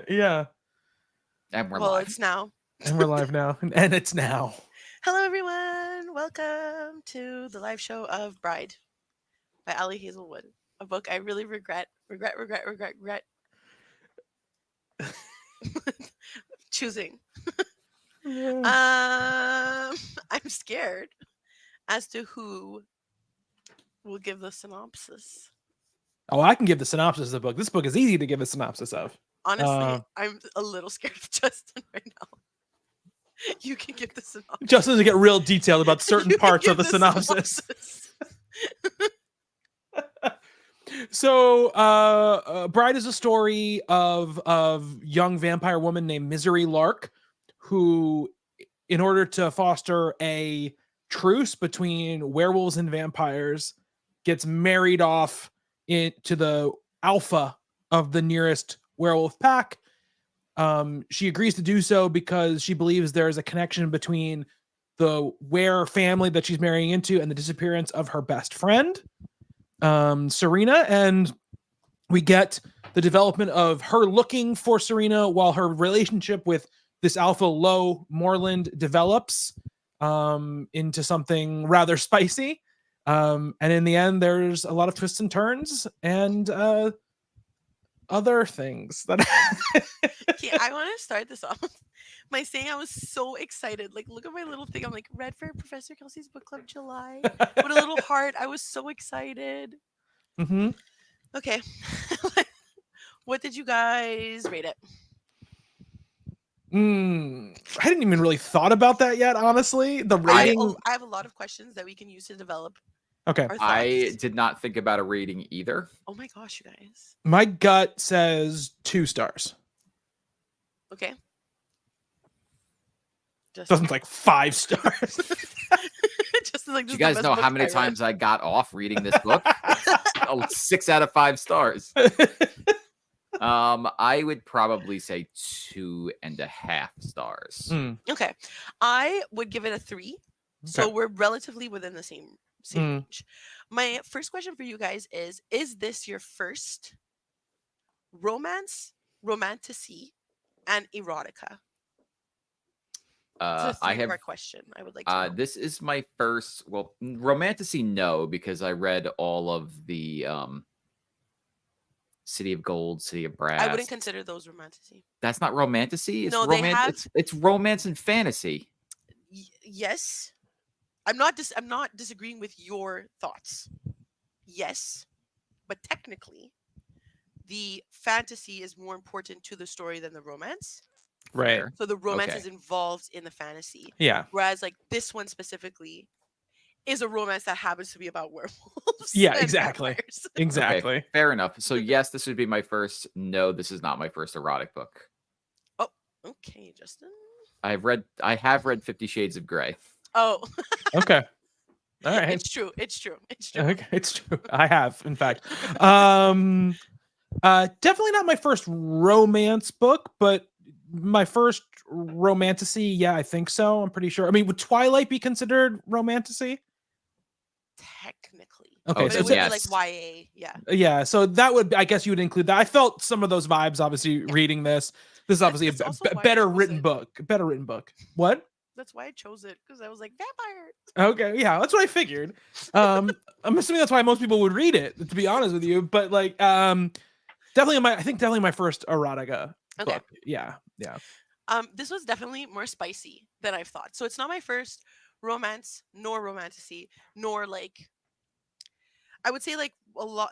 Yeah. And we're Well, live. it's now. And we're live now. And it's now. Hello, everyone. Welcome to the live show of Bride by Ali Hazelwood, a book I really regret choosing. Yeah. I'm scared as to who will give the synopsis. Oh, I can give the synopsis of the book. This book is easy to give a synopsis of. Honestly, I'm a little scared of Justin right now. You can give the Just synopsis. to get real detailed about certain You can parts of give the the synopsis. synopsis. So, Bride is a story of young vampire woman named Misery Lark, who, in order to foster a truce between werewolves and vampires, gets married off to the alpha of the nearest werewolf pack. She agrees to do so because she believes there is a connection between the were family that she's marrying into and the disappearance of her best friend, Serena. And we get the development of her looking for Serena while her relationship with this alpha low Moreland develops into something rather spicy. And in the end, there's a lot of twists and turns and other things that Okay, I want to start this off by saying I was so excited. Like, look at my little thing. I'm like, read for Professor Kelsey's Book Club July. With a little heart. I was so excited. mm-hmm. Okay. What did you guys rate it? I hadn't even really thought about that yet, honestly. The rating. I have a lot of questions that we can use to develop Okay. our I thoughts. did not think about a rating either. Oh my gosh, you guys. My gut says 2 stars. Okay. Just Doesn't like 5 stars. just like Do you guys know how many times I got off reading this book? 6 out of 5 stars. I would probably say 2.5 stars. Okay. I would give it a 3. So Okay. we're relatively within the same range. My first question for you guys is this your first romance, romantasy, and erotica? It's a I have three-part question. I would like to know. this is my first, well, romantasy, no, because I read all of the City of Gold, City of Brass. I wouldn't consider those romantasy. That's not romantasy. It's No, they have. It's romance and fantasy. Yes, I'm not disagreeing with your thoughts. Yes, but technically, the fantasy is more important to the story than the romance. Right. So the romance Okay. is involved in the fantasy. Yeah. Whereas like this one specifically is a romance that happens to be about werewolves. Yeah, and exactly. vampires. Exactly. Okay, fair enough. So yes, this would be my first. No, this is not my first erotic book. Oh, okay, Justin. I have read 50 Shades of Grey. Oh, Okay. All right. it's true. It's true. It's true. Okay, it's true. I have, in fact. Definitely not my first romance book, but my first romantasy. Yeah, I think so. I'm pretty sure. I mean, would Twilight be considered romantasy? Technically. Okay, But so it would yes. be like YA. Yeah. Yeah, so that would, I guess you would include that. I felt some of those vibes, obviously, reading this. This is obviously That's also a why I better chose written it. book. Better written book. What? That's why I chose it because I was like vampire. Okay, yeah, that's what I figured. I'm assuming that's why most people would read it, to be honest with you. But like, definitely my first erotica Okay. book. Yeah. This was definitely more spicy than I've thought. So it's not my first romance, nor romantasy, nor like I would say like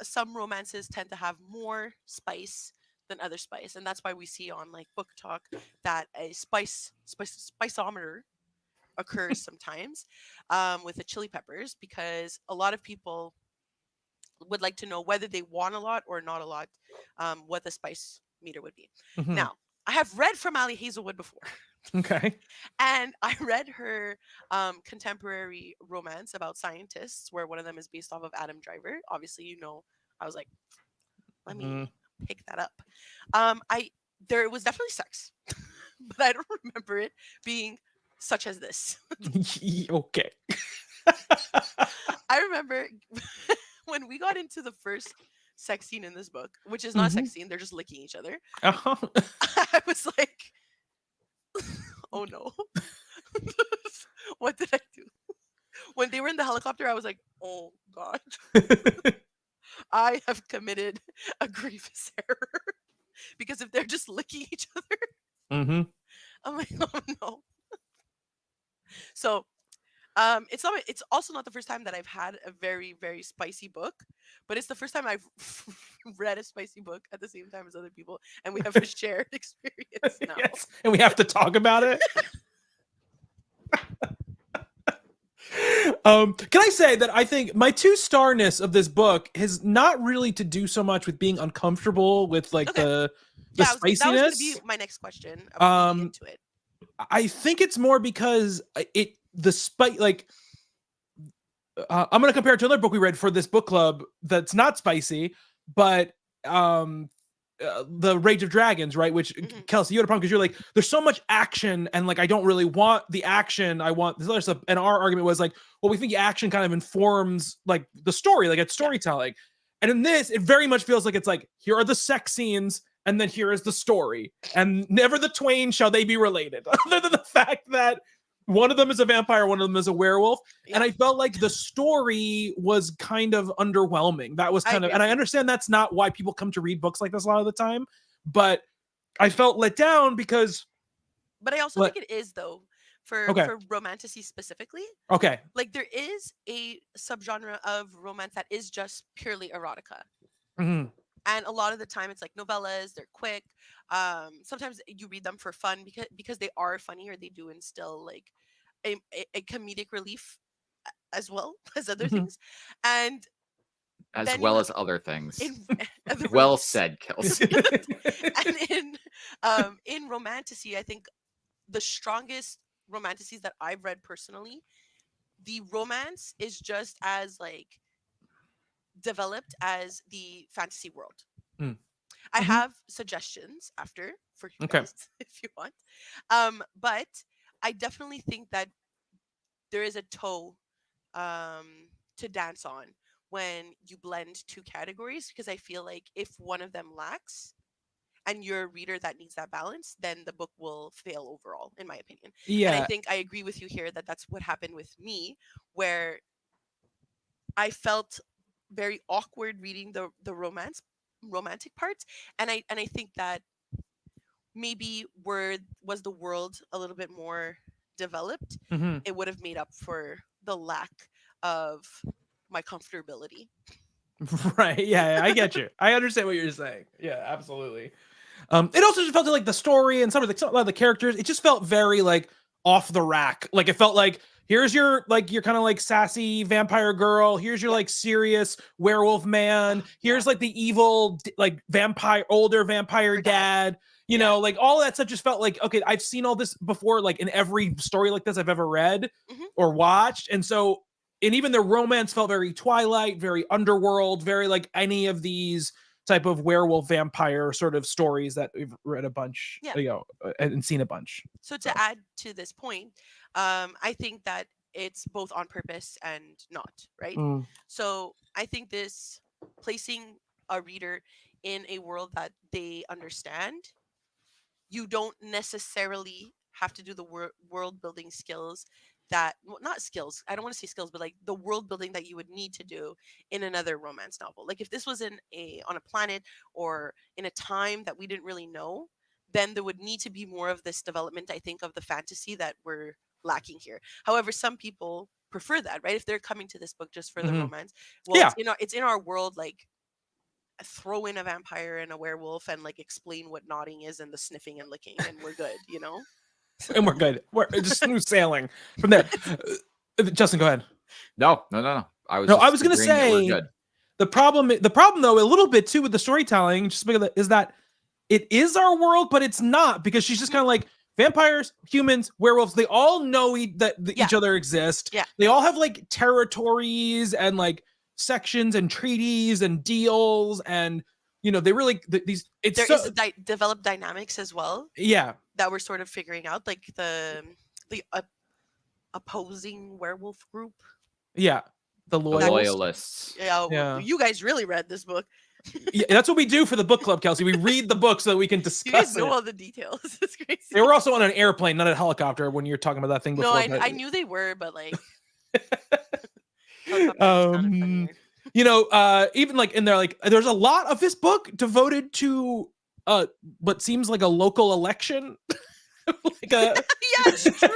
some romances tend to have more spice than other spice, and that's why we see on like Book Talk that a spiceometer occurs sometimes with the chili peppers because a lot of people would like to know whether they want a lot or not a lot, what the spice meter would be. Mhm. Now, I have read from Ali Hazelwood before. Okay. And I read her contemporary romance about scientists, where one of them is based off of Adam Driver. Obviously, you know, I was like, let me pick that up. There was definitely sex, but I don't remember it being such as this. Okay. I remember when we got into the first sex scene in this book, which is not a sex scene. They're just licking each other. Uh-huh. I was like, oh no. What did I do? When they were in the helicopter, I was like, oh God, I have committed a grievous error. Because if they're just licking each other, Mm-hmm. I'm like, oh no. So it's also not the first time that I've had a very, very spicy book, but it's the first time I've read a spicy book at the same time as other people, and we have a shared experience now. Yes, and we have to talk about it. Can I say that I think my 2-starness of this book has not really to do so much with being uncomfortable with like Okay. the That was spiciness. going to be my next question. I was into it. I think it's more because I'm going to compare it to another book we read for this book club that's not spicy, but the Rage of Dragons, right? Which Kelsey, you had a problem because you're like, there's so much action, and like I don't really want the action. I want this other stuff. And our argument was like, well, we think action kind of informs like the story, like it's storytelling. And in this, it very much feels like it's like, here are the sex scenes, and then here is the story, and never the twain shall they be related, other than the fact that one of them is a vampire, one of them is a werewolf. And I felt like the story was kind of underwhelming. That was kind of, and I understand that's not why people come to read books like this a lot of the time, but I felt let down because. But I also think it is though, for romantasy specifically. Okay. Like there is a subgenre of romance that is just purely erotica. Mm-hmm. And a lot of the time it's like novellas, they're quick. Sometimes you read them for fun because they are funny, or they do instill like a comedic relief as well as other things. And as well as other things. Well release. Said, Kelsey. And in romantasy, I think the strongest romantasies that I've read personally, the romance is just as like developed as the fantasy world. I have suggestions after for you guys if you want. But I definitely think that there is a toe to dance on when you blend two categories, because I feel like if one of them lacks and you're a reader that needs that balance, then the book will fail overall, in my opinion. Yeah. And I think I agree with you here that that's what happened with me, where I felt very awkward reading the romantic parts, and I think that maybe was the world a little bit more developed, it would have made up for the lack of my comfortability. Right. Yeah, I get you. I understand what you're saying. Yeah, absolutely. It also just felt like the story and some of the characters, it just felt very like off the rack. Like it felt like, here's your kind of like sassy vampire girl. Here's your like serious werewolf man. Here's like the evil like older vampire dad. You know, like all that stuff just felt like, okay, I've seen all this before, like in every story like this I've ever read or watched. And so, and even the romance felt very Twilight, very Underworld, very like any of these type of werewolf vampire sort of stories that we've read a bunch, and seen a bunch. So to add to this point, I think that it's both on purpose and not, right? So I think this placing a reader in a world that they understand, you don't necessarily have to do the world building skills not skills, I don't want to say skills, but like the world building that you would need to do in another romance novel. Like if this was on a planet or in a time that we didn't really know, then there would need to be more of this development, I think, of the fantasy that we're lacking here. However, some people prefer that, right? If they're coming to this book just for the romance, well, it's in our world, like throw in a vampire and a werewolf and like explain what nodding is and the sniffing and licking, and we're good, you know? And we're good. We're just smooth sailing from there. Justin, go ahead. No. I was going to say the problem though, a little bit too with the storytelling, just because is that it is our world, but it's not, because she's just kind of like vampires, humans, werewolves. They all know each other exist. Yeah. They all have like territories and like sections and treaties and deals, and you know they really developed dynamics as well. Yeah. That we're sort of figuring out, like the opposing werewolf group. Yeah, the loyalists. Yeah, you guys really read this book. Yeah, that's what we do for the book club, Kelsey. We read the book so that we can You guys discuss know it. all the details. It's crazy. They were also on an airplane, not a helicopter, when you were talking about that thing No, before. I knew they were, but like helicopter just sounded funnier. Even like in there, like there's a lot of this book devoted to what seems like a local election. Like Yeah, it's true.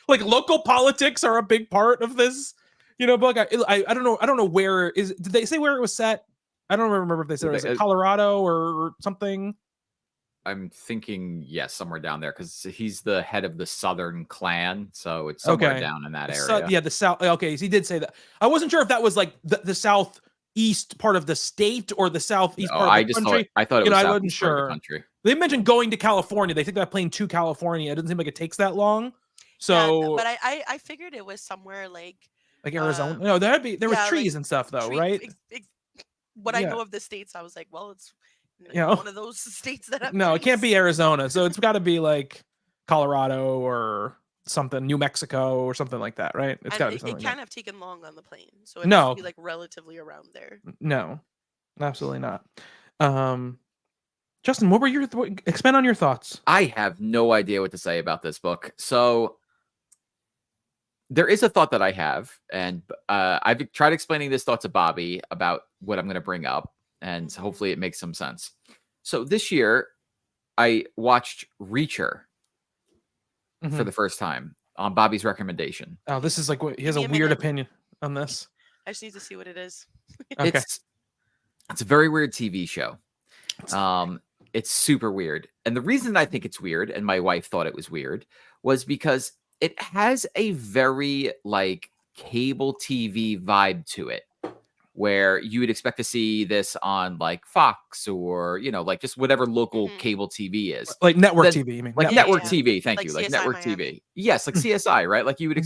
like local politics are a big part of this, book. I don't know where is. Did they say where it was set? I don't remember if they said it was like Colorado or something. I'm thinking, yes, somewhere down there because he's the head of the Southern clan, so it's somewhere down in that area. The South. Okay, so he did say that. I wasn't sure if that was like the southeast part of the state or the southeast part of the country. I thought it was I southeast wasn't part of the sure. country. They mentioned going to California. They think that plane to California. It doesn't seem like it takes that long. So, but I figured it was somewhere like Arizona. No, there was trees like and stuff though, right? What I know of the states, I was like, well, it's Yeah. one of those states that have No, it can't trees. be Arizona. So it's got to be like Colorado or something, New Mexico or something like that, right? It's got to be something. It can't have taken long on the plane, so it No. must be like relatively around there. No, absolutely not. Justin, what were your expand on your thoughts? I have no idea what to say about this book. So there is a thought that I have, and I've tried explaining this thought to Bobby about what I'm going to bring up, and hopefully it makes some sense. So this year, I watched Reacher for the first time on Bobby's recommendation. Oh, this is like he has a weird opinion on this. I just need to see what it is. Okay. It's a very weird TV show. It's super weird. And the reason I think it's weird, and my wife thought it was weird, was because it has a very like cable TV vibe to it, where you would expect to see this on like Fox or, like just whatever local cable TV is. Like network TV, you mean? Like network TV. Thank you. Like CSI network Miami. TV. Yes, like CSI, right? Like you would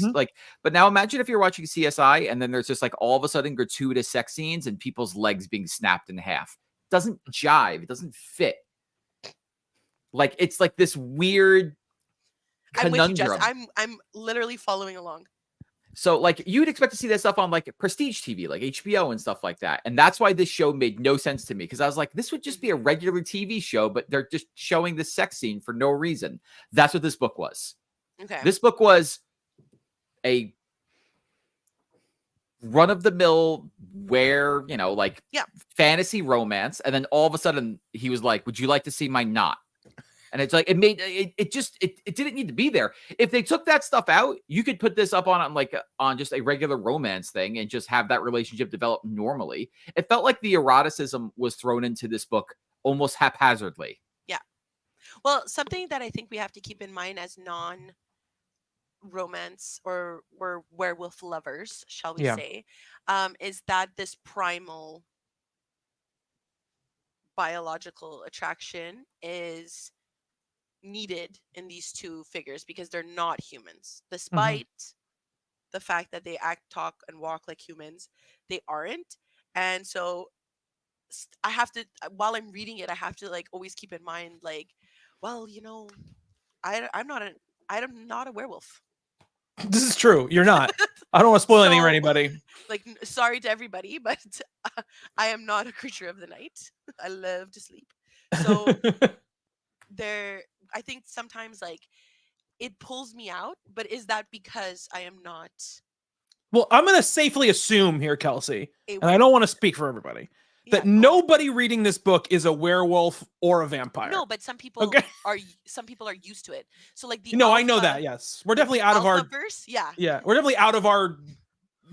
but now imagine if you're watching CSI and then there's just like all of a sudden gratuitous sex scenes and people's legs being snapped in half. It doesn't jive. It doesn't fit. Like it's like this weird conundrum. I'm with you, Jess. I'm literally following along. So like you'd expect to see that stuff on like prestige TV, like HBO and stuff like that. And that's why this show made no sense to me, because I was like, this would just be a regular TV show, but they're just showing this sex scene for no reason. That's what this book was. Okay. This book was a run-of-the-mill fantasy romance. And then all of a sudden he was like, would you like to see my knot? And it's like it didn't need to be there. If they took that stuff out, you could put this up on just a regular romance thing and just have that relationship develop normally. It felt like the eroticism was thrown into this book almost haphazardly. Yeah. Well, something that I think we have to keep in mind as non-romance or werewolf lovers, shall we say, is that this primal biological attraction is needed in these two figures because they're not humans, despite the fact that they act, talk, and walk like humans. They aren't. And so I have to, while I'm reading it, I have to like always keep in mind, like, well, I'm not a werewolf. This is true. You're not. I don't want to spoil anything for anybody. Like, sorry to everybody, but I am not a creature of the night. I love to sleep. So I think sometimes like it pulls me out, but is that because I am not? Well, I'm going to safely assume here, Kelsey, and I don't want to speak for everybody, that nobody reading this book is a werewolf or a vampire. No, but some people are used to it. So like I know that. Yes, we're definitely out of our verse. Yeah, we're definitely out of our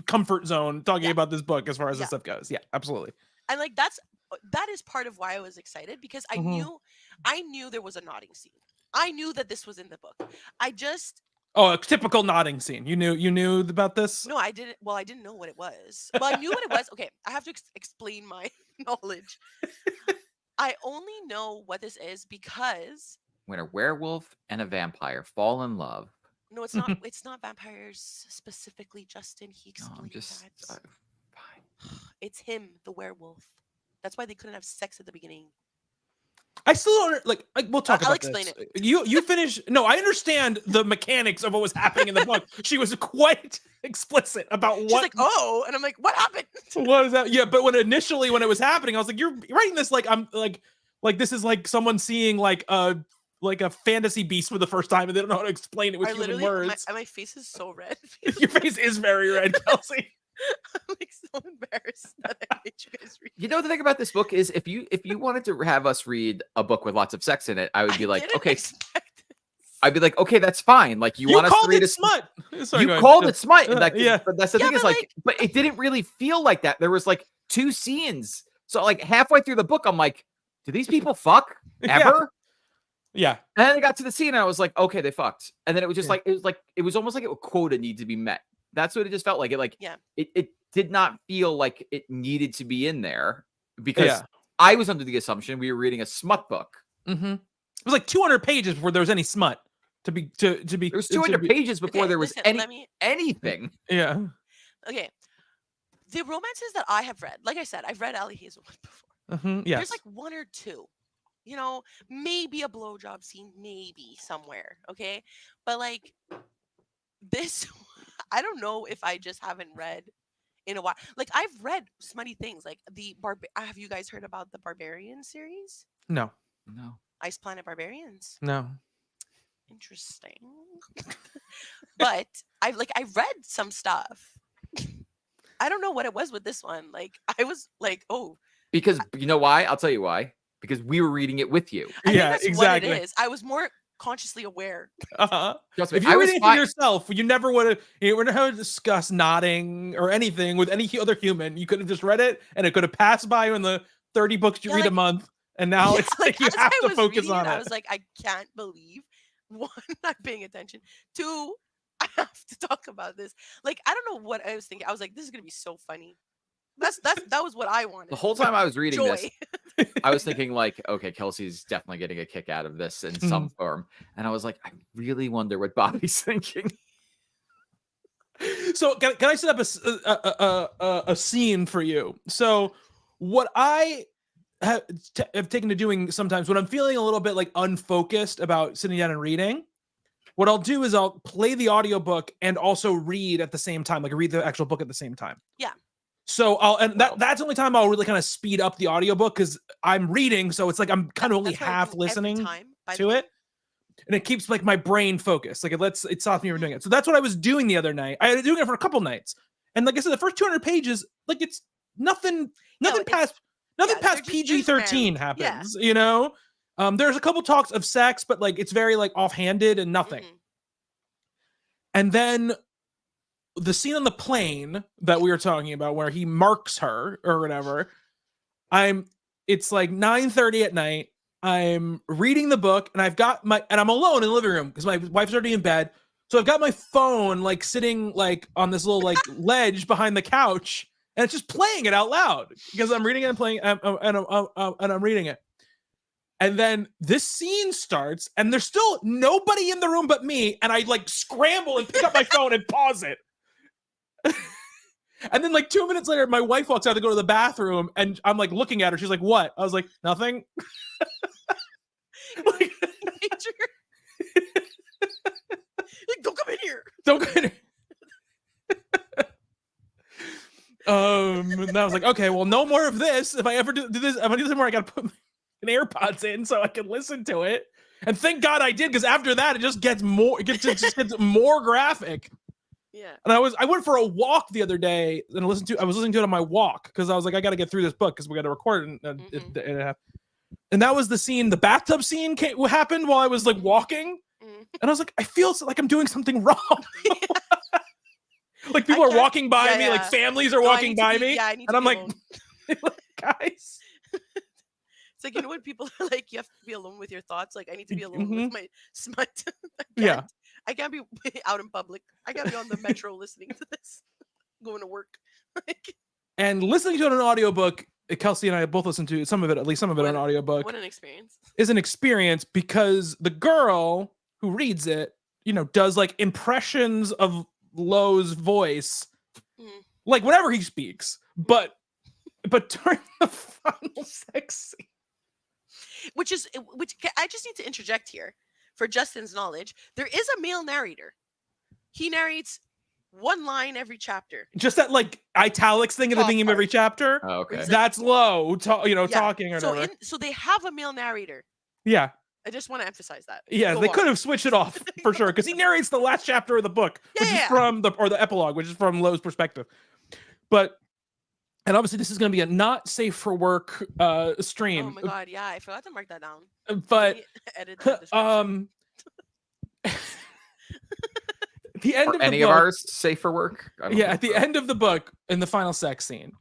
comfort zone talking about this book as far as this stuff goes. Yeah, absolutely. And like that is part of why I was excited, because I knew there was a nodding scene. I knew that this was in the book. A typical nodding scene. You knew about this? No, I didn't. Well, I didn't know what it was. Well, I knew what it was. Okay, I have to explain my knowledge. I only know what this is because when a werewolf and a vampire fall in love. No, it's not. It's not vampires specifically, Justin. He explained that. Fine. It's him, the werewolf. That's why they couldn't have sex at the beginning. I still don't like we'll talk I'll about explain this. it. You finish. No, I understand the mechanics of what was happening in the book. She was quite explicit about She's what like, oh, and I'm like, what happened? what is that? Yeah, but when it was happening, I was like, you're writing this like I'm like this is like someone seeing like a fantasy beast for the first time and they don't know how to explain it with I human literally, words. my face is so red. Your face is very red, Kelsey. I'm like so embarrassed that I made you guys read. You know, the thing about this book is if you wanted to have us read a book with lots of sex in it, I would be like, didn't okay, expect this. I'd be like, okay, that's fine. Like you want us to called read it a smut. Sorry, you go ahead. called it smut. And Yeah. but that's the Yeah, thing is but, like, but it didn't really feel like that. There was like 2 scenes. So like halfway through the book, I'm like, do these people fuck ever? Yeah. And then I got to the scene and I was like, okay, they fucked. And then it was just Yeah. it was almost like a quota need to be met. That's what it just felt like. Yeah. It did not feel like it needed to be in there because Yeah. I was under the assumption we were reading a smut book. Mm-hmm. It was like 200 pages before there was any smut to be. There was 200 pages before Okay, there was listen, anything. Yeah. Okay. The romances that I have read, like I said, I've read Allie Hazelwood before. Mm-hmm. Yes. There's like 1 or 2. You know, maybe a blowjob scene, maybe somewhere. Okay. But like this, I don't know if I just haven't read in a while. Like I've read smutty things like have you guys heard about the Barbarian series? No. Ice Planet Barbarians. No. Interesting. But I've read some stuff. I don't know what it was with this one. Like I was like, oh, Because you know why? I'll tell you why. Because we were reading it with you. I think Yeah, that's exactly. what it is. I was more consciously aware. Trust me, If I you're was reading it for yourself, you never would have. You would never discuss nodding or anything with any other human. You could have just read it, and it could have passed by you in the 30 books you read a month. And now it's like you as have I to was focus reading on it. I was like, I can't believe 1, not paying attention. 2, I have to talk about this. Like I don't know what I was thinking. I was like, this is gonna be so funny. That was what I wanted. The whole time I was reading Joy. this, I was thinking like, okay, Kelsey's definitely getting a kick out of this in some form. And I was like, I really wonder what Bobby's thinking. So can I set up a scene for you? So what I have taken to doing sometimes when I'm feeling a little bit like unfocused about sitting down and reading, what I'll do is I'll play the audiobook and also read at the same time, like read the actual book at the same time. Yeah. So that's the only time I'll really kind of speed up the audiobook because I'm reading, so it's like I'm kind of only half listening to it. And it keeps like my brain focused. Like it stops me from doing it. So that's what I was doing the other night. I was doing it for a couple nights. And like I said, the first 200 pages, like it's nothing past PG-13 happens, you know? There's a couple talks of sex, but like it's very like offhanded and nothing. Mm-hmm. And then the scene on the plane that we were talking about where he marks her or whatever, it's like 9:30 at night. I'm reading the book and I'm alone in the living room because my wife's already in bed. So I've got my phone like sitting like on this little like ledge behind the couch and it's just playing it out loud because I'm reading it and playing and I'm reading it. And then this scene starts and there's still nobody in the room but me. And I like scramble and pick up my phone and pause it. And then like 2 minutes later, my wife walks out to go to the bathroom and I'm like looking at her. She's like, what? I was like, nothing. Like, don't come in here. Don't come in here. And I was like, okay, well, no more of this. If I ever do this, if I do this more, I gotta put an AirPods in so I can listen to it. And thank God I did, because after that, it just gets more, it just gets more graphic. Yeah. And I went for a walk the other day and I was listening to it on my walk because I was like, I got to get through this book because we got to record it. And that was the scene. The bathtub scene happened while I was like walking, and I was like, I feel like I'm doing something wrong. Like people are walking by me, like families are walking by me, and I'm like, guys. It's like, you know when people are like, you have to be alone with your thoughts. Like I need to be alone with my smut. I can't be out in public. I gotta be on the metro listening to this, going to work. And listening to it on an audiobook, Kelsey and I both listened to some of it, at least some of it on audiobook. What an experience. Is an experience because the girl who reads it, you know, does like impressions of Lowe's voice, like whenever he speaks, but during the final sex scene. which I just need to interject here for Justin's knowledge. There is a male narrator. He narrates one line every chapter. Just that like italics thing at the Top beginning of every part. chapter. Oh, okay. He's like, That's low, yeah. talking or whatever. So they have a male narrator. Yeah. I just want to emphasize that. Yeah, Go they on. could have switched it off for sure because he narrates the last chapter of the book, which is from the epilogue, which is from Lowe's perspective. And obviously this is going to be a not safe for work stream. Oh my god, yeah, I forgot to mark that down. But edit the description. the end Are of the any book, of ours safe for work? I don't yeah, think at the so. end of the book in the final sex scene,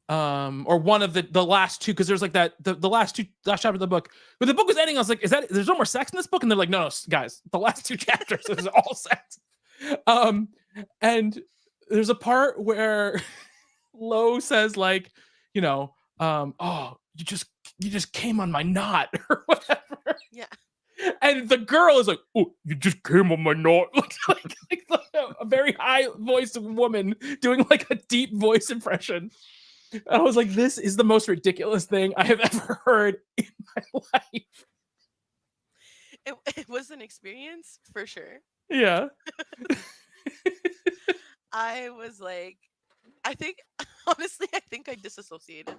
or one of the last two, because there's like that the last chapter of the book. But the book was ending, I was like, there's no more sex in this book? And they're like, no, guys, the last two chapters is all sex. And there's a part where Lo says like, oh, you just came on my knot or whatever. Yeah. And the girl is like, oh, you just came on my knot. like a very high voiced woman doing like a deep voice impression. And I was like, this is the most ridiculous thing I have ever heard in my life. It was an experience for sure. Yeah. I was like, honestly, I think I disassociated.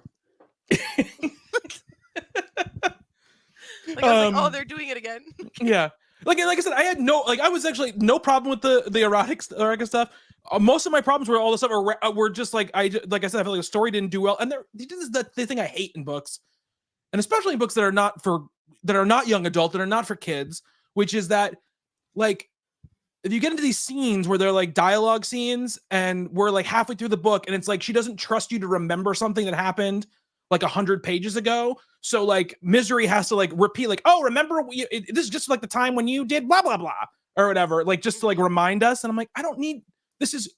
Like I was like, oh, they're doing it again. Yeah. Like I said, I was actually no problem with the erotic stuff. Most of my problems were all the stuff were just like I said, I feel like the story didn't do well. And this is the thing I hate in books, and especially in books that are not young adult, that are not for kids, which is that like if you get into these scenes where they're like dialogue scenes and we're like halfway through the book and it's like she doesn't trust you to remember something that happened like 100 pages ago. So like Misery has to like repeat like, oh, remember this is just like the time when you did blah, blah, blah or whatever, like just to like remind us. And I'm like, I don't need, this is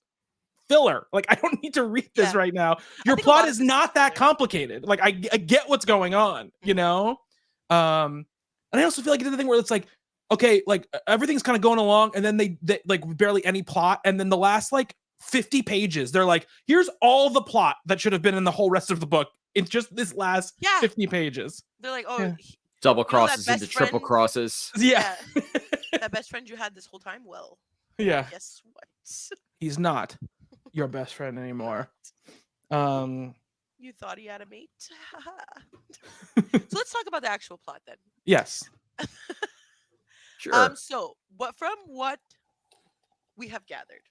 filler. Like, I don't need to read this right now. Your plot is not that complicated. Like I get what's going on, And I also feel like it's the thing where it's like, okay, like everything's kind of going along and then they like barely any plot. And then the last like 50 pages, they're like, here's all the plot that should have been in the whole rest of the book. It's just this last 50 pages. They're like, oh, double crosses into triple crosses. Yeah. That best friend you had this whole time? Well, yeah. Guess what? He's not your best friend anymore. You thought he had a mate? So let's talk about the actual plot then. Yes. Sure. So from what we have gathered,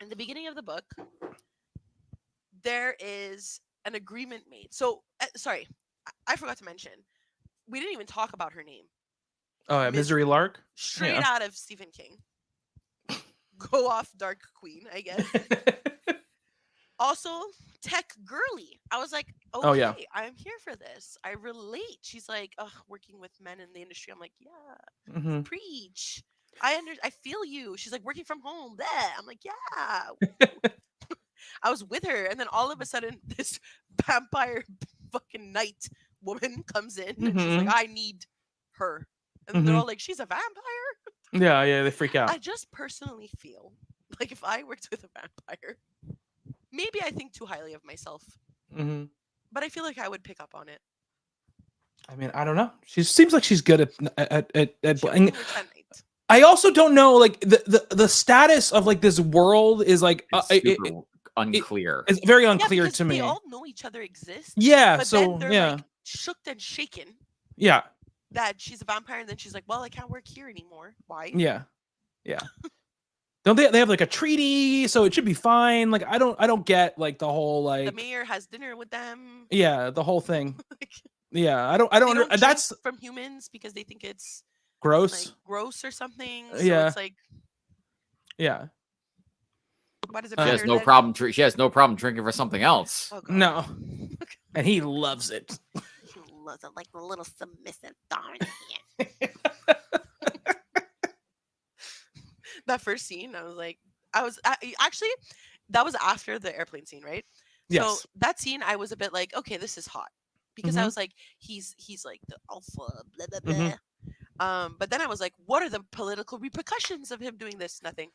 in the beginning of the book, there is an agreement made. So, sorry, I forgot to mention, we didn't even talk about her name. Oh, yeah, Misery Lark? Straight out of Stephen King. Go off, Dark Queen, I guess. Also, tech girly. I was like, okay, oh, yeah. I'm here for this. I relate. She's like, working with men in the industry. I'm like, yeah, preach. I feel you. She's like, working from home. Bleh. I'm like, yeah. I was with her, and then all of a sudden, this vampire fucking knight woman comes in, and she's like, I need her. And they're all like, she's a vampire? Yeah, they freak out. I just personally feel like if I worked with a vampire, maybe I think too highly of myself. But I feel like I would pick up on it. I mean, I don't know. She seems like she's good at playing. I also don't know, like the status of like this world is like unclear. It's very unclear to me. They all know each other exist. Yeah, but so then they're like shook and shaken. Yeah. That she's a vampire, and then she's like, "Well, I can't work here anymore. Why?" Yeah. Don't they have like a treaty, so it should be fine. Like I don't get like the whole like the mayor has dinner with them. Yeah, the whole thing. Yeah, I don't that's from humans because they think it's gross. Like, gross or something. So it's like yeah. Why does it she has no problem. She has no problem drinking for something else. Oh, no, and he loves it. He loves it like a little submissive darn. That first scene, I was actually that was after the airplane scene, right? Yes. So that scene, I was a bit like, okay, this is hot because I was like, he's like the alpha, blah blah blah. But then I was like, what are the political repercussions of him doing this? Nothing.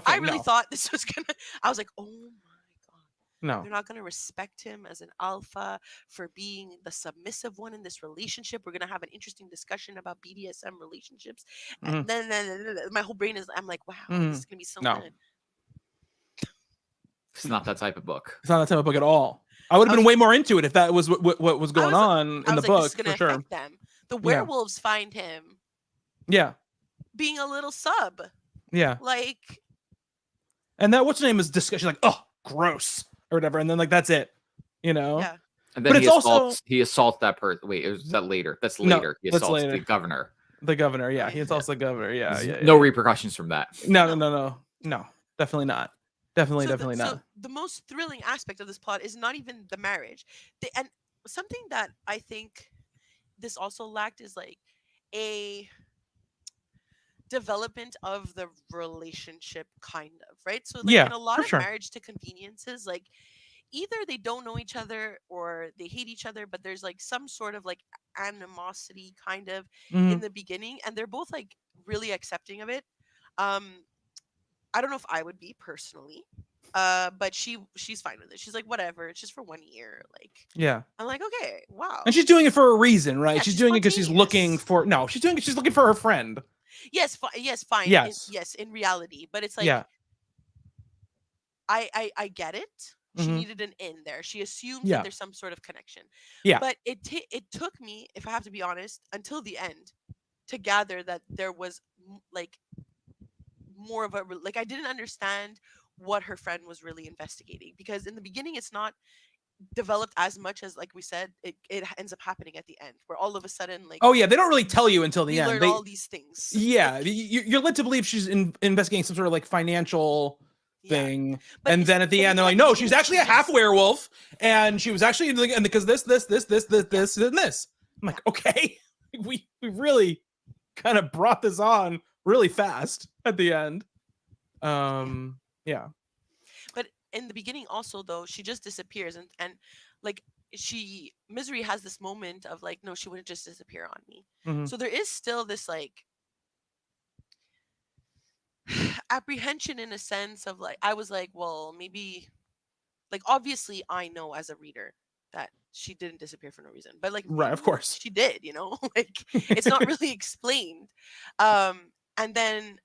I really thought this was gonna. I was like, oh my god, No. They're not going to respect him as an alpha for being the submissive one in this relationship. We're going to have an interesting discussion about BDSM relationships. And Mhm. then my whole brain is, I'm like, wow, this is going to be so No. good. It's not that type of book. It's not that type of book at all. I would have been way more into it if that was what was going on I in the was like, this is book, going for to sure. affect them. The werewolves find him Yeah. being a little sub. Yeah. Like, And that what's her name is disgusting. She's like, oh, gross, or whatever. And then like that's it. You know? yeah. And then But he it's assaults also- he assaults that person. Wait, is that later? That's No, later. He that's assaults later. the governor. The governor, yeah. Oh, He yeah. assaults the governor. Yeah. There's Yeah. no yeah. repercussions from that. No. Definitely not. Definitely not. So the most thrilling aspect of this plot is not even the marriage. And something that I think this also lacked is like a development of the relationship, kind of, right? So like Yeah, in a lot for of sure. marriage to conveniences, like either they don't know each other or they hate each other, but there's like some sort of like animosity kind of in Mhm. the beginning, and they're both like really accepting of it. I don't know if I would be personally, but she's fine with it. She's like, whatever, it's just for 1 year. Like, Yeah. I'm like, okay, wow. And she's doing it for a reason, right? Yeah, she's she's doing it because she's looking spontaneous. for she's doing it. She's looking for her friend. Yes, yes, fine. Yes. Yes, in reality, but it's like, Yeah. I get it. She Mhm. needed an in there. She assumes Yeah. that there's some sort of connection. Yeah. But it took me, if I have to be honest, until the end to gather that there was like more of a like I didn't understand what her friend was really investigating, because in the beginning it's not developed as much as, like we said, it ends up happening at the end, where all of a sudden, like, Oh yeah, they don't really tell you until the we end. learn all these things. Yeah, Like, you're led to believe she's investigating some sort of like financial yeah. thing, But and then at the end they're like, no, she's actually a half werewolf, and she was actually and because this, and this. I'm like, okay, we really kind of brought this on really fast at the end. Yeah. But in the beginning also, though, she just disappears, and like Misery has this moment of like, no, she wouldn't just disappear on me. Mhm. So there is still this like apprehension, in a sense of like, I was like, well, maybe, like, obviously I know as a reader that she didn't disappear for no reason, but like, Right, of course. she did, like, it's not really explained. And then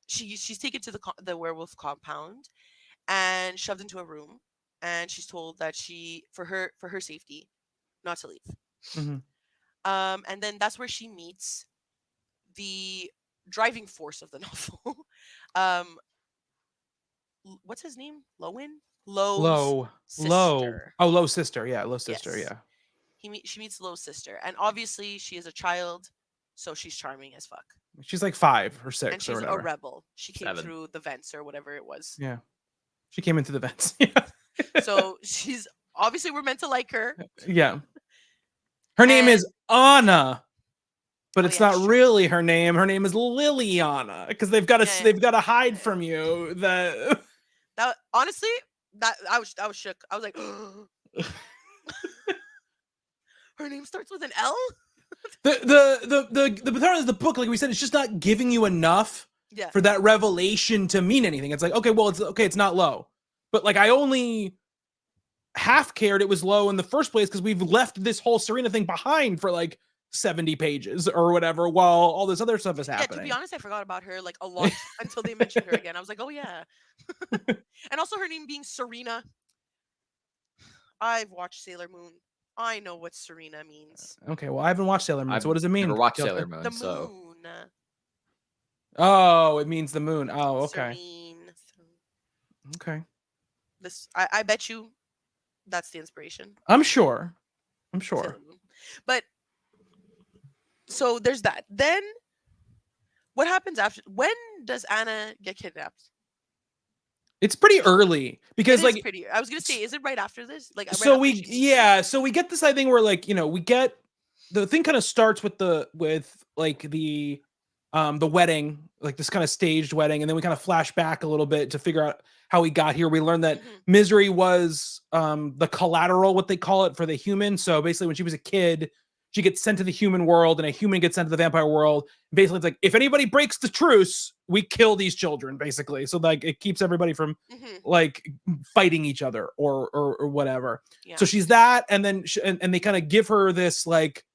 she's taken to the werewolf compound and shoved into a room, and she's told that for her safety, not to leave. Mhm. And then that's where she meets the driving force of the novel. What's his name? Low's sister. Oh, Low's sister. Yeah, Low's sister. Yes. Yeah. She meets Low's sister, and obviously she is a child, so she's charming as fuck. She's like 5 or 6 And she's or whatever. a rebel. She came 7. through the vents or whatever it was. Yeah. She came into the vents. Yeah. So she's obviously, we're meant to like her. Yeah. Her name is Anna, but it's not true. really her name. Her name is Liliana, because they've got to hide from you that honestly, that I was shook. I was like, her name starts with an L. the pattern of the book, like we said, it's just not giving you enough for that revelation to mean anything. It's like, okay, well, it's not Low, but like I only half cared it was Low in the first place because we've left this whole Serena thing behind for like 70 pages or whatever while all this other stuff is happening. Yeah, to be honest, I forgot about her like a lot until they mentioned her again. I was like, oh yeah. And also her name being Serena. I've watched Sailor Moon. I know what Serena means. Okay, well, I haven't watched Sailor Moon, so what does it mean? Never watched Sailor Moon. The so. moon. Oh, it means the moon. Oh, okay. Serene. Okay. I bet you that's the inspiration. I'm sure. But so there's that. Then what happens after? When does Anna get kidnapped? It's pretty early because like I was gonna say, is it right after this? Like, so we get this thing where like, we get the thing kind of starts with the wedding, like this kind of staged wedding, and then we kind of flash back a little bit to figure out how we got here. We learned that Misery was the collateral, what they call it, for the human. So basically when she was a kid, she gets sent to the human world and a human gets sent to the vampire world. Basically it's like, if anybody breaks the truce, we kill these children basically. So like it keeps everybody from like fighting each other or whatever. Yeah. So she's that, and then and they kind of give her this like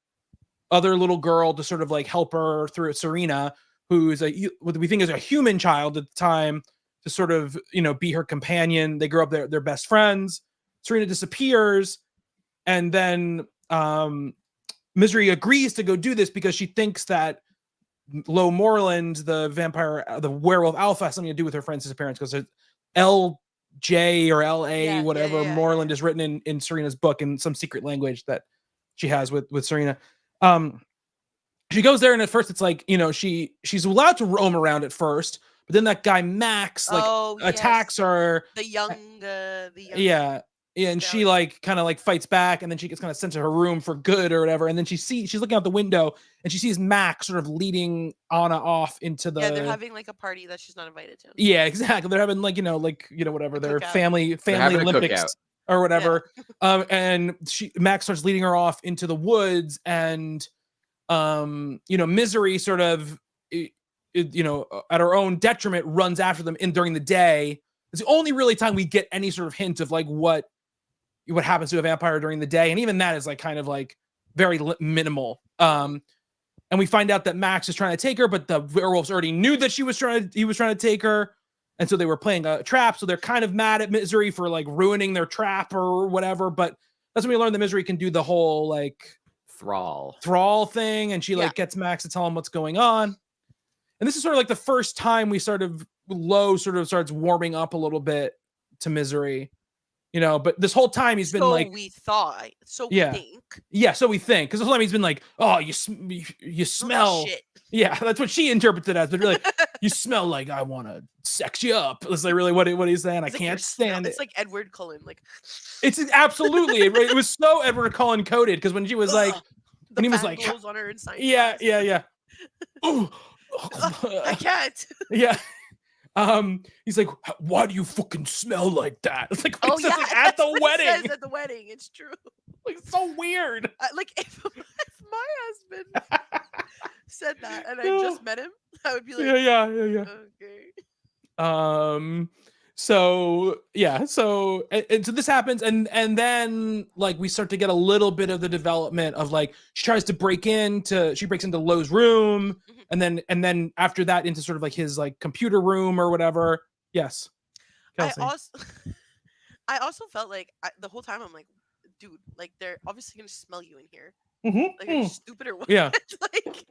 other little girl to sort of like help her through it, Serena, who is what we think is a human child at the time, to sort of, you know, be her companion. They grow up, they're best friends. Serena disappears, and then Misery agrees to go do this because she thinks that Lo Moreland, the werewolf alpha, has something to do with her friend's disappearance, because LJ or LA, whatever Moreland is written in Serena's book in some secret language that she has with Serena. She goes there, and at first it's like, you know, she's allowed to roam around at first, but then that guy Max attacks her. The young yeah, and she like kind of like fights back, and then she gets kind of sent to her room for good or whatever. And then she's looking out the window, and she sees Max sort of leading Anna off into the. Yeah, they're having like a party that she's not invited to. Yeah, exactly. They're having like whatever, their family Olympics or whatever. Yeah. And Max starts leading her off into the woods, and Misery sort of, at her own detriment, runs after them during the day. It's the only really time we get any sort of hint of like what happens to a vampire during the day, and even that is like kind of like very minimal. And we find out that Max is trying to take her, but the werewolves already knew that he was trying to take her, and so they were playing a trap. So they're kind of mad at Misery for like ruining their trap or whatever. But that's when we learn that Misery can do the whole like thrall thing, and she like gets Max to tell him what's going on. And this is sort of like the first time we Lo starts warming up a little bit to Misery, but this whole time he's been like, we thought, so we think. Yeah, so we think, because the whole time he's been like, oh, you smell. Shit. Yeah, that's what she interpreted it as, but really, you smell like I want to sex you up. That's like really what he's saying. It's I can't stand it. It's like Edward Cullen. Like, it's absolutely, it was so Edward Cullen coded, because when she was like, when he was like, on her inside. Yeah. Oh, I can't. Yeah. He's like, why do you fucking smell like that? It's like, oh yeah, like, at the wedding. He says at the wedding, it's true. Like, so weird. Like if my husband said that and I just met him, I would be like, yeah. Okay. So and so this happens, and then like we start to get a little bit of the development of like she breaks into Lo's room, and then after that into sort of like his like computer room or whatever. Yes, Kelsey. I also felt like the whole time I'm like, dude, like they're obviously gonna smell you in here. Like, are you stupid or what? Yeah. Like,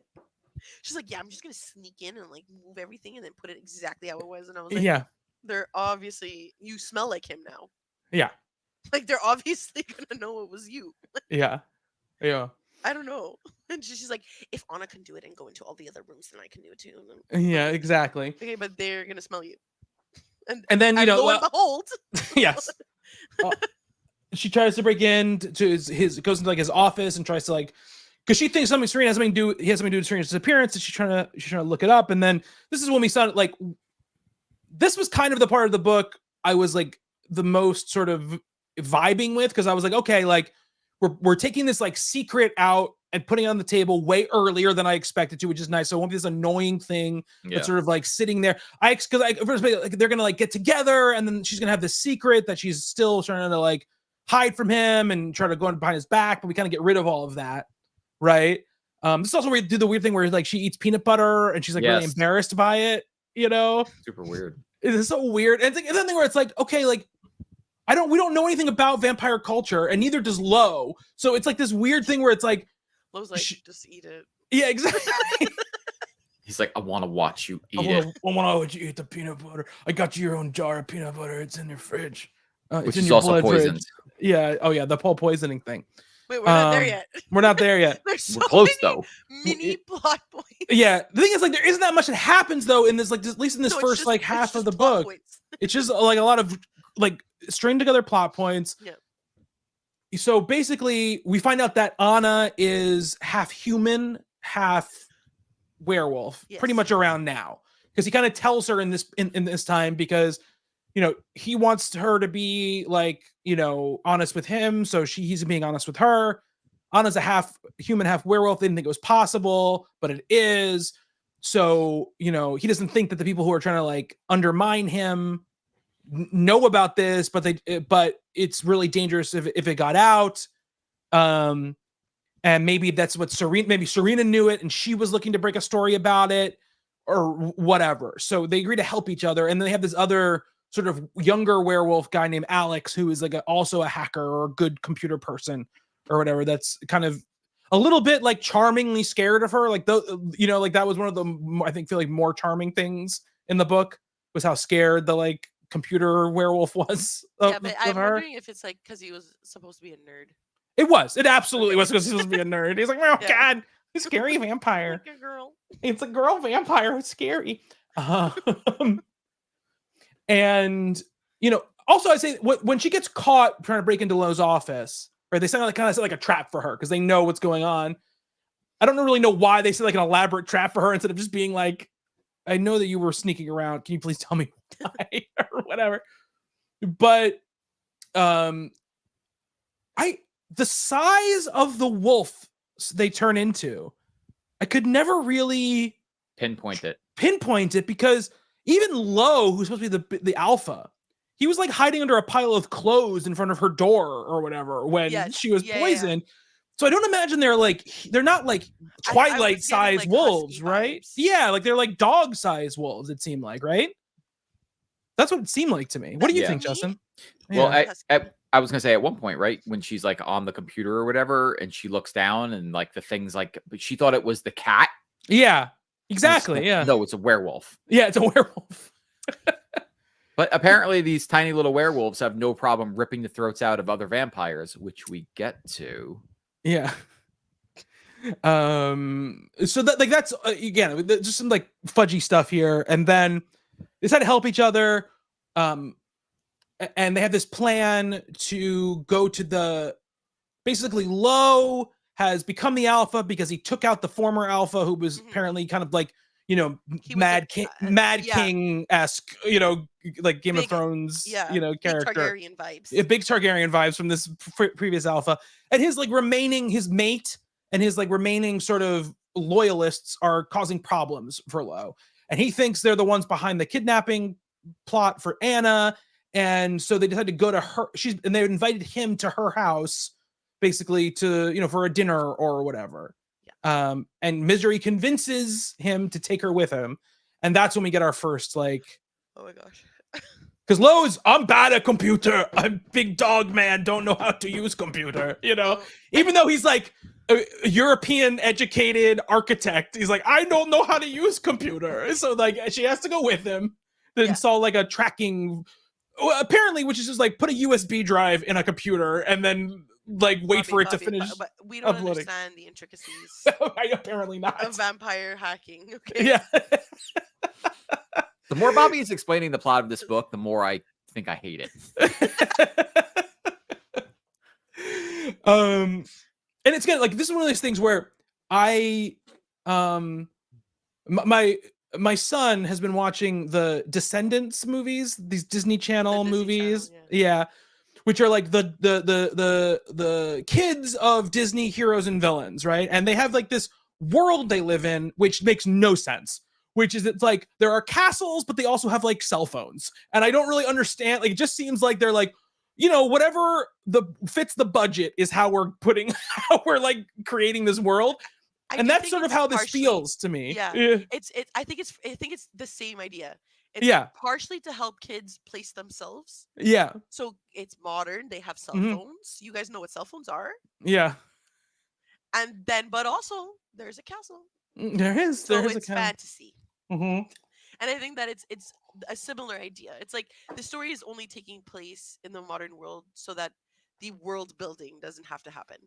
she's like, yeah, I'm just gonna sneak in and like move everything and then put it exactly how it was. And I was like, yeah. They're obviously, you smell like him now. Yeah. Like they're obviously gonna know it was you. Yeah. I don't know. And she's like, if Anna can do it and go into all the other rooms, then I can do it too. Yeah, exactly. Okay, but they're gonna smell you. And then lo and behold. Yes. She tries to break in to goes into like his office and tries to like, because she thinks Serena has something to do with Serena's disappearance, and she's trying to look it up. And then this is when we started like, this was kind of the part of the book I was like the most sort of vibing with, because I was like, okay, like we're taking this like secret out and putting it on the table way earlier than I expected to, which is nice. So it won't be this annoying thing that's sort of like sitting there. Because they're gonna like get together, and then she's gonna have this secret that she's still trying to like hide from him and try to go behind his back, but we kind of get rid of all of that, right? This is also where you do the weird thing where like she eats peanut butter and she's like really embarrassed by it, super weird. It's so weird. And it's the thing where it's like, okay, like we don't know anything about vampire culture, and neither does Lo. So it's like this weird thing where it's like Lo's like, just eat it. Yeah, exactly. He's like, I want to watch you eat it. I want to watch you eat the peanut butter. I got you your own jar of peanut butter. It's in your fridge. Which is also poisoned. Yeah. Oh yeah, the whole poisoning thing. Wait, we're not there yet. We're not there yet. There's we're close though. Mini plot points. Yeah, the thing is, like, there isn't that much that happens though in this, like, at least in this first like half of the book. Points. It's just like a lot of like string together plot points. Yeah. So basically, we find out that Anna is half human, half werewolf, pretty much around now, because he kind of tells her in this time, because he wants her to be like, honest with him. So he's being honest with her. Anna's a half human, half werewolf. They didn't think it was possible, but it is. So, he doesn't think that the people who are trying to like undermine him know about this, but it's really dangerous if it got out. And maybe that's what Serena knew it and she was looking to break a story about it or whatever. So they agree to help each other. And then they have this other sort of younger werewolf guy named Alex, who is like also a hacker or a good computer person or whatever. That's kind of a little bit like charmingly scared of her. Like, like that was one of the, I think, feel like more charming things in the book was how scared the like computer werewolf was. But I'm wondering if it's like because he was supposed to be a nerd. It absolutely was because he was supposed to be a nerd. He's like, oh God, he's a scary vampire. Like a girl. It's a girl vampire. It's scary. And also I say when she gets caught trying to break into Lowe's office, right? They kind of set like a trap for her because they know what's going on. I don't really know why they set like an elaborate trap for her instead of just being like, I know that you were sneaking around. Can you please tell me why or whatever? But the size of the wolf they turn into, I could never really pinpoint it because even Lo, who's supposed to be the alpha, he was like hiding under a pile of clothes in front of her door or whatever when she was poisoned. Yeah. So I don't imagine they're not like Twilight sized wolves, right? Vibes. Yeah, like they're like dog sized wolves, it seemed like, right? That's what it seemed like to me. What do you think, Justin? Well, I was gonna say at one point, right, when she's like on the computer or whatever, and she looks down and like the things like, but she thought it was the cat. Yeah, exactly. Yeah. No, it's a werewolf. Yeah, it's a werewolf. But apparently these tiny little werewolves have no problem ripping the throats out of other vampires, which we get to. Yeah. So that's again just some like fudgy stuff here, and then they decide to help each other. And they have this plan to go to basically Lo has become the alpha because he took out the former alpha who was apparently kind of like, Mad King-esque, like Game of Thrones, character. Big Targaryen vibes. Big Targaryen vibes from this previous alpha. And his like his mate and his like remaining sort of loyalists are causing problems for Lo. And he thinks they're the ones behind the kidnapping plot for Anna. And so they decided to go to her. And they invited him to her house, basically to, for a dinner or whatever. Yeah. And Misery convinces him to take her with him. And that's when we get our first, like, oh my gosh. Because Lowe's, I'm bad at computer. I'm big dog man, don't know how to use computer, even though he's like a European educated architect. He's like, I don't know how to use computer. So like she has to go with him to install like a tracking, apparently, which is just like put a USB drive in a computer and then like wait for it to finish. But we don't understand the intricacies. Apparently not. Of vampire hacking. Okay. Yeah. The more Bobby is explaining the plot of this book, the more I think I hate it. And it's good. Like this is one of those things where my son has been watching the Descendants movies, these Disney Channel movies, which are like the kids of Disney heroes and villains, right? And they have like this world they live in, which makes no sense. Which is, it's like there are castles, but they also have like cell phones, and I don't really understand. Like, it just seems like they're like, whatever fits the budget is how we're like creating this world. And that's sort of how this feels to me. Yeah. I think it's the same idea. It's partially to help kids place themselves. Yeah. So it's modern. They have cell phones. You guys know what cell phones are. Yeah. And then, but also there's a castle. It's fantasy. And I think that it's a similar idea. It's like the story is only taking place in the modern world so that the world building doesn't have to happen.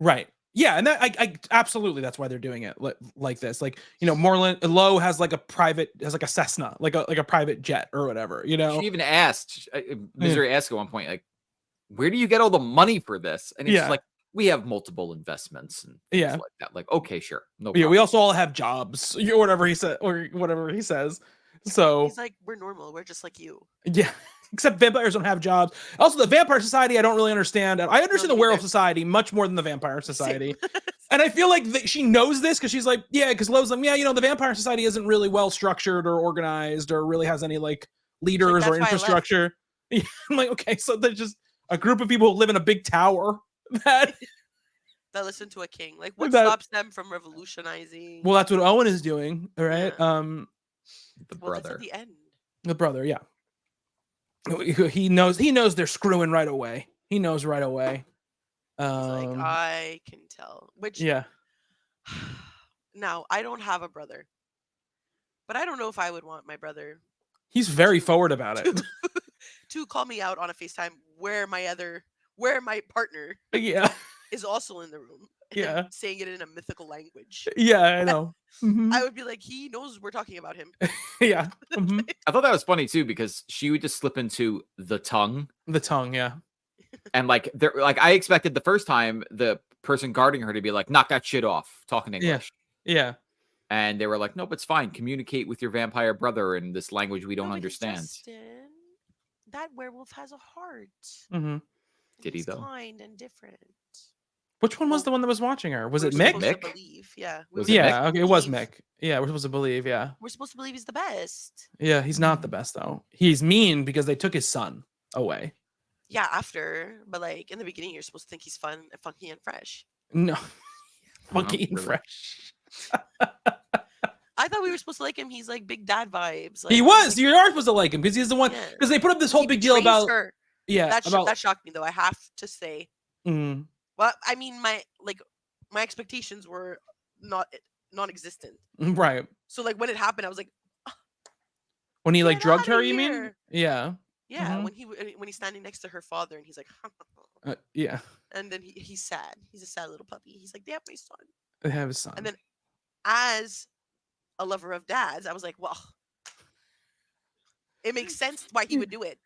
Right. Yeah, and that I absolutely, that's why they're doing it like this. Like, Moreland Lo has like a Cessna, like a private jet or whatever, She even asked, Misery asked at one point, like, where do you get all the money for this? And it's like, we have multiple investments and things like that. Like, okay, sure. No problem. Yeah, we also all have jobs, or whatever he said, or whatever he says. So he's like, we're normal. We're just like you. Yeah. Except vampires don't have jobs. Also, the Vampire Society, I don't really understand. I understand the me Werewolf neither. Society much more than the Vampire Same. Society. And I feel like she knows this because she's like, yeah, because Lo's like, yeah, you know, the Vampire Society isn't really well structured or organized or really has any like leaders "That's or why I left." infrastructure. Yeah, I'm like, okay, so there's just a group of people who live in a big tower that That listen to a king. Like, what That- stops them from revolutionizing? well, that's what Owen is doing, right? Yeah. The Well, that's brother. at the end. The brother, yeah. He knows they're screwing right away. He knows right away. He's like, I can tell. Which, Yeah. now, I don't have a brother. But I don't know if I would want my brother He's very forward about it. to call me out on a FaceTime where my partner Yeah. is also in the room. And Yeah. saying it in a mythical language. Yeah, I know. Mhm. I would be like, he knows we're talking about him. Yeah. Mhm. I thought that was funny too because she would just slip into the tongue, The tongue, yeah. and like I expected the first time the person guarding her to be like, "Knock that shit off," talking English. Yeah. And they were like, "Nope, it's fine. Communicate with your vampire brother in this language we don't No, but understand." Justin, that werewolf has a heart. Mm-hmm. And Did he, he's though? kind and different. Which one was Well, the one that was watching her? Was We're it Mick? supposed to Mick? believe, yeah. Was it Yeah, Mick? okay, it was believe- Mick. Yeah, we're supposed to believe, yeah. We're supposed to believe he's the best. Yeah, he's not the best though. He's mean because they took his son away. Yeah, after, but like in the beginning, you're supposed to think he's fun and funky and fresh. No. Funky and really. fresh. I thought we were supposed to like him. He's like big dad vibes. He like, was. like, You are supposed to like him because he's the one. Yeah. Because they put up this whole he big deal betrays about. her. Yeah. That shocked me though. I have to say. Mm, Well, I mean, my expectations were non-existent. right. So like when it happened, I was like, When he like Get drugged her, outta you mean? here. Yeah. yeah. Mhm. When he's standing next to her father and he's like, Yeah. and then he's sad. He's a sad little puppy. He's like, they have my son. They have his son. And then, as a lover of dads, I was like, well, it makes sense why he would do it.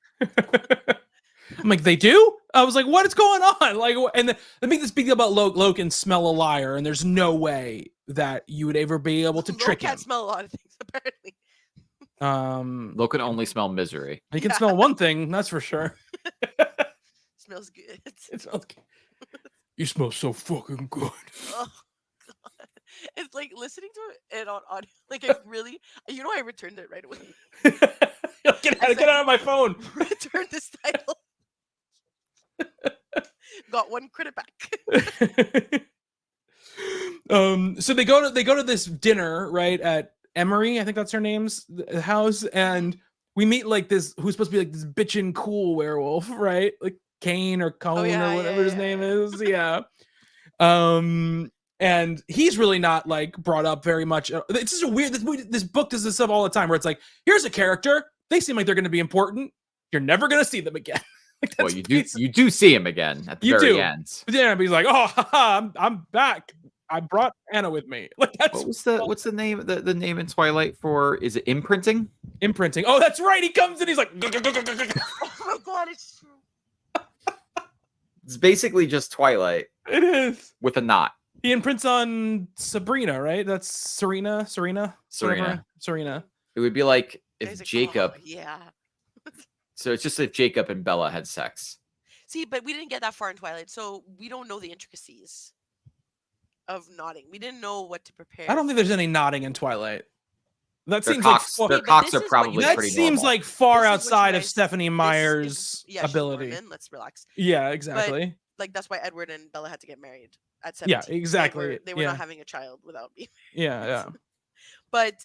I'm like, they do? I was like, what is going on? Like, and they make this big deal about Lo can smell a liar, and there's no way that you would ever be able to Lo trick him. can't smell a lot of things apparently. Lo can only smell misery. He can smell one thing, that's for sure. Smells good. It smells good. You smell so fucking good. Oh, God. It's like listening to it on audio. Like I really, I returned it right away. Get out of my phone. Return this title. Got one credit back. So they go to this dinner, right, at Emery, I think that's her name's house, and we meet like this who's supposed to be like this bitchin' cool werewolf, right? Like Kane or Cone yeah, or whatever his yeah. name is. Yeah. And he's really not like brought up very much. It's just a weird. This book does this stuff all the time, where it's like, here's a character. They seem like they're going to be important. You're never going to see them again. Like, Well, that's you do see him again at the You very do. end. Yeah, but he's like, oh, haha, I'm back. I brought Anna with me. Like that's What's the name? The name in Twilight for, is it imprinting? imprinting. Oh, that's right. He comes in. He's like, Oh my God, it's true. It's basically just Twilight it is. with a knot. He imprints on Sabrina, right? That's Serena. Serena. Serena. It would be like if He's like, Jacob. "Oh, yeah. So it's just if Jacob and Bella had sex. See, but we didn't get that far in Twilight, so we don't know the intricacies of nodding. We didn't know what to prepare. I don't think there's any nodding in Twilight. That Their seems cocks, like their but cocks this are is what probably you that pretty seems normal. like far This is what you outside of guys- Stephanie Meyer's Yeah, she's ability. Norman, let's relax. Yeah, exactly. Like that's why Edward and Bella had to get married at 17. exactly, They were yeah. not having a child without me. Yeah. But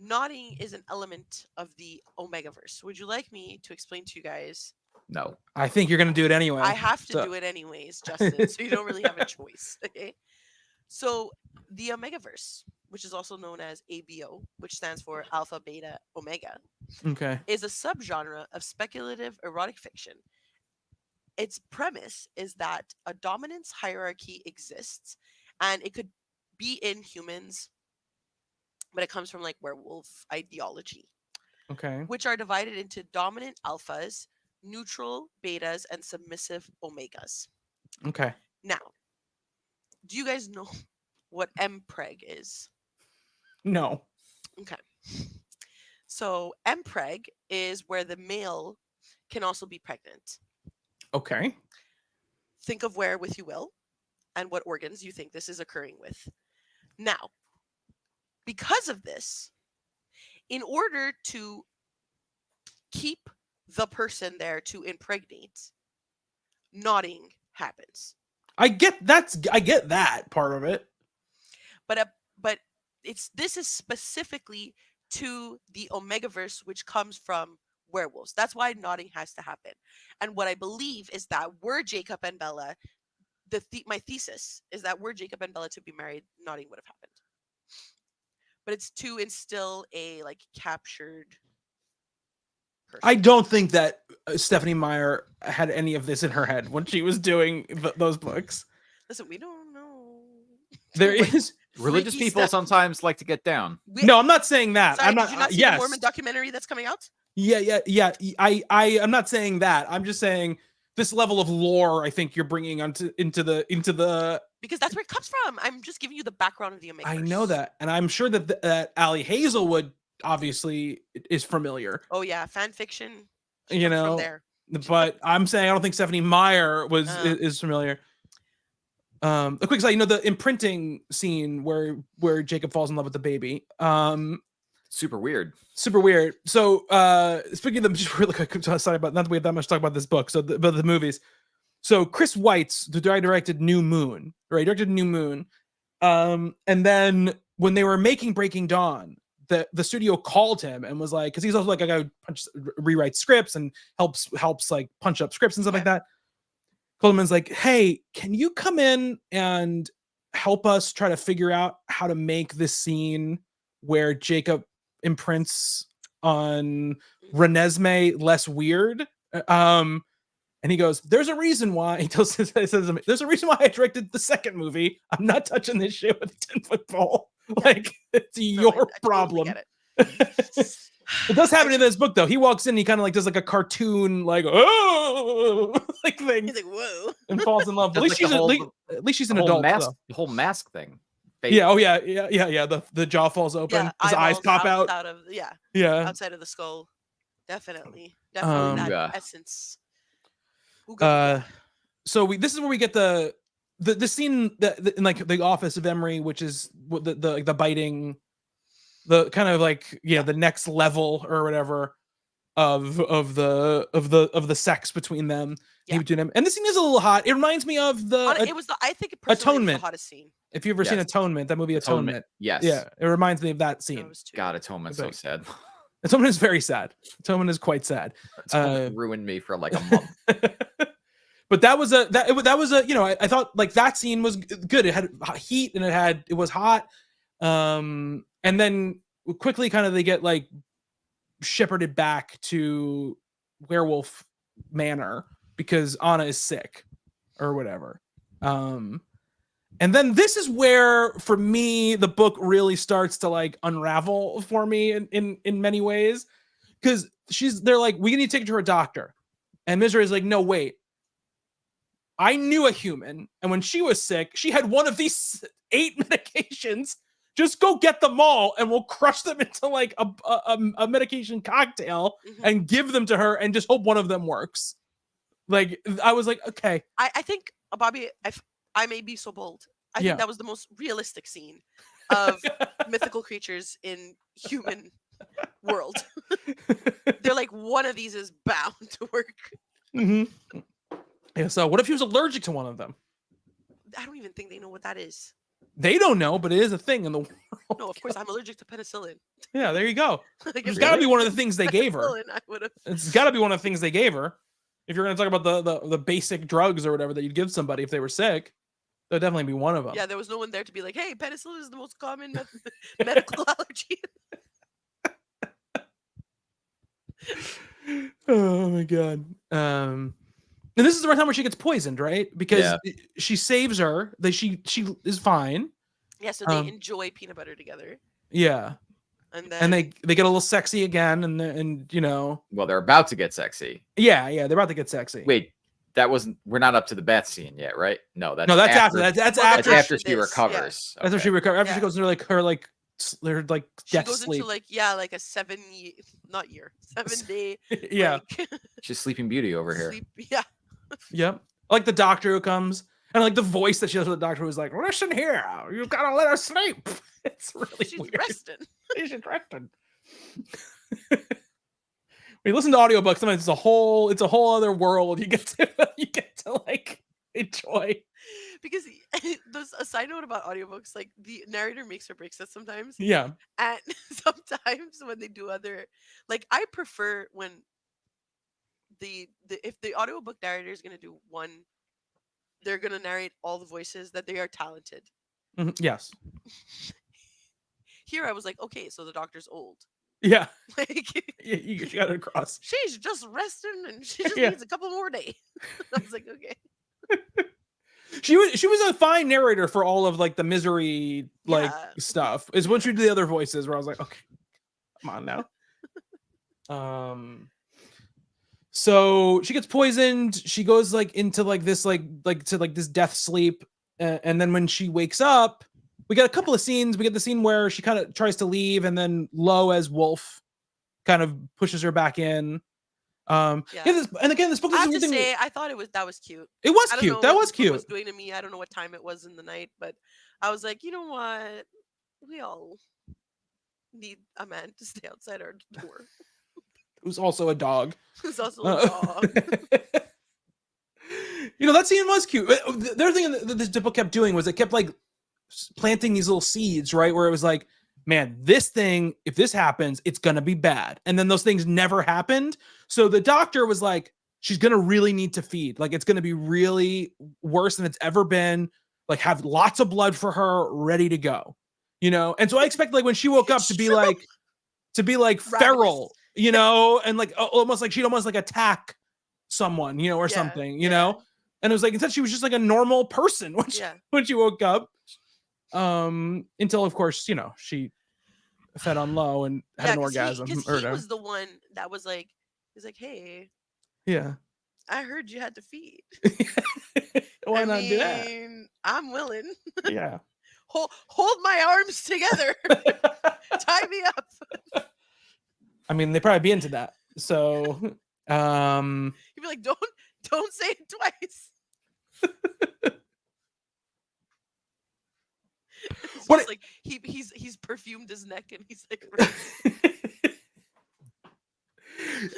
nodding is an element of the Omegaverse. Would you like me to explain to you guys? No. I think you're gonna do it anyway. I have to so- do it anyways, Justin. So you don't really have a choice. Okay. So the Omegaverse, which is also known as ABO, which stands for Alpha, Beta, Omega, Okay. is a subgenre of speculative erotic fiction. Its premise is that a dominance hierarchy exists, and it could be in humans, but it comes from like werewolf ideology, Okay. which are divided into dominant alphas, neutral betas, and submissive omegas. Okay. Now, do you guys know what mpreg is? No. Okay. So mpreg is where the male can also be pregnant. Okay. Think of where with you will, and what organs you think this is occurring with. Now, because of this, in order to keep the person there to impregnate, nodding happens. I get that part of it. But this is specifically to the Omegaverse, which comes from werewolves. That's why nodding has to happen. And what I believe is that were Jacob and Bella, my thesis is that were Jacob and Bella to be married, nodding would have happened. But it's to instill a like captured person. I don't think that Stephanie Meyer had any of this in her head when she was doing those books. Listen, we don't know. There is Religious freaky people stuff. sometimes like to get down. no, I'm not saying that. Sorry, I'm not. did you not see yes. the Mormon documentary that's coming out? Yeah. I'm not saying that. I'm just saying this level of lore. I think you're bringing into the. Because that's where it comes from. I'm just giving you the background of the Omegaverse. I know that, and I'm sure that Allie Hazelwood obviously is familiar. Oh yeah, fan fiction. You know, from there. But I'm saying I don't think Stephanie Meyer is familiar. A quick side, the imprinting scene where Jacob falls in love with the baby. Super weird. So speaking of them, just really quick side about, not that we have that much to talk about this book, so about the movies. So Chris Weitz, the guy directed New Moon, right? Directed New Moon. And then when they were making Breaking Dawn, the studio called him and was like, because he's also like a guy who rewrites scripts and helps like punch up scripts and stuff like that. Coleman's like, hey, can you come in and help us try to figure out how to make this scene where Jacob imprints on Renesmee less weird? And he goes, there's a reason why. He says, there's a reason why I directed the second movie. I'm not touching this shit with a 10-foot pole. Like, it's your problem. Totally get it. It does happen in this book, though. He walks in, he kind of like does like a cartoon, like, oh, like thing. He's like, whoa. And falls in love. At least she's an adult. The whole mask thing. Yeah. Oh yeah. The jaw falls open. Yeah, his eyes pop out. Outside of the skull. Definitely that essence. So this is where we get the scene that in like the office of Emery, which is the biting, the kind of like the next level or whatever of the sex between them. Between them. And this scene is a little hot. It reminds me of I think it personally was the hottest scene. If you've ever seen Atonement, that movie Atonement. Yes. Yeah, it reminds me of that scene. God, Atonement's so sad. Atonement is very sad. Atonement is quite sad. Atonement ruined me for like a month. But that was I thought like that scene was good. It had heat and it was hot. And then quickly kind of they get like shepherded back to Werewolf Manor because Anna is sick or whatever. And then this is where, for me, the book really starts to like unravel for me in many ways. Because they're like, we need to take her to a doctor. And Misery is like, no, wait. I knew a human, and when she was sick, she had one of these 8 medications. Just go get them all, and we'll crush them into like a medication cocktail and give them to her, and just hope one of them works. Like, I was like, okay. I think, Bobby, I may be so bold. I think that was the most realistic scene of mythical creatures in human world. They're like, one of these is bound to work. Mm-hmm. Yeah, so what if he was allergic to one of them? I don't even think they know what that is. They don't know, but it is a thing in the world. No, of course, I'm allergic to penicillin. Yeah, there you go. It's got to be one of the things they gave her. It's got to be one of the things they gave her. If you're going to talk about the basic drugs or whatever that you'd give somebody if they were sick, that'd definitely be one of them. Yeah, there was no one there to be like, hey, penicillin is the most common medical allergy. Oh my god. And this is the right time where she gets poisoned, right? Because she saves her. She is fine. Yeah, so they enjoy peanut butter together. Yeah. And they get a little sexy again, and you know. Well, they're about to get sexy. Yeah, they're about to get sexy. Wait, we're not up to the bath scene yet, right? No, that's after. That's after she recovers. Yeah. That's after she recovers. After she goes into her they're like She death goes sleep. into like like a 7-day Yeah. like She's Sleeping Beauty over here. sleep. Yeah. Yep. Like the doctor who comes and like the voice that she has with the doctor who's like, listen here, you gotta let her sleep. It's really She's weird. resting. She's resting. When you listen to audiobooks, sometimes it's a whole other world you get to like enjoy. Because there's a side note about audiobooks, like the narrator makes or breaks it sometimes. Yeah. And sometimes when they do other, like I prefer when the if the audiobook narrator is going to do one, they're going to narrate all the voices, that they are talented. Yes. Here I was like, okay, so the doctor's old. Yeah. Like You got it across. she's just resting and she just Yeah. needs a couple more days. I was like, okay. She was a fine narrator for all of like the Misery like Yeah. stuff. Is once you do the other voices where I was like, okay, come on now. So she gets poisoned. She goes like into like this to like this death sleep, and then when she wakes up, we get a couple of scenes. We get the scene where she kind of tries to leave, and then Lo as Wolf kind of pushes her back in. Yeah. And again, this book I is have to everything. say, I thought that was cute. It was I don't cute. know That what was this book cute. was doing to me. I don't know what time it was in the night, but I was like, you know what? We all need a man to stay outside our door. Who's also a dog. Who's also a dog. You know, that scene was cute. The other thing that this book kept doing was it kept like planting these little seeds, right? Where it was like, man, this thing, if this happens, it's going to be bad. And then those things never happened. So the doctor was like, she's going to really need to feed. Like, it's going to be really worse than it's ever been. Like, have lots of blood for her ready to go, you know? And so I expect like when she woke up to be like feral, you know, and like almost like she'd almost like attack someone, you know, or something, you know? And it was like, instead she was just like a normal person when she woke up. Until of course, you know, she fed on Lo and had an orgasm. Because he was the one that was like, he's like, hey, yeah, I heard you had to feed. Why not do that? I'm willing. Yeah. Hold my arms together. Tie me up. I mean, they probably be into that. So He'd be like, don't say it twice. What like he's perfumed his neck and he's like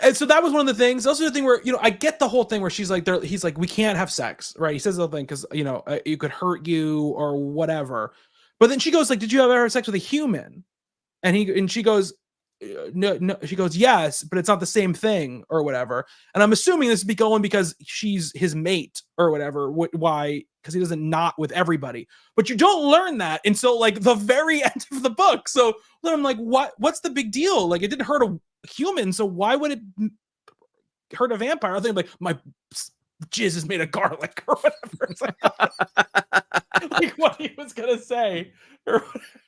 And so that was one of the things. Also the thing where, you know, I get the whole thing where she's like, he's like, we can't have sex, right? He says the thing because, you know, it could hurt you or whatever. But then she goes like, did you ever have sex with a human? And she goes, no. She goes, yes, but it's not the same thing or whatever. And I'm assuming this would be going because she's his mate or whatever. Why? Because he doesn't knot with everybody. But you don't learn that until like the very end of the book. So then I'm like, what's the big deal? Like, it didn't hurt a human, so why would it hurt a vampire? I think like my jizz is made of garlic or whatever. It's like what he was gonna say.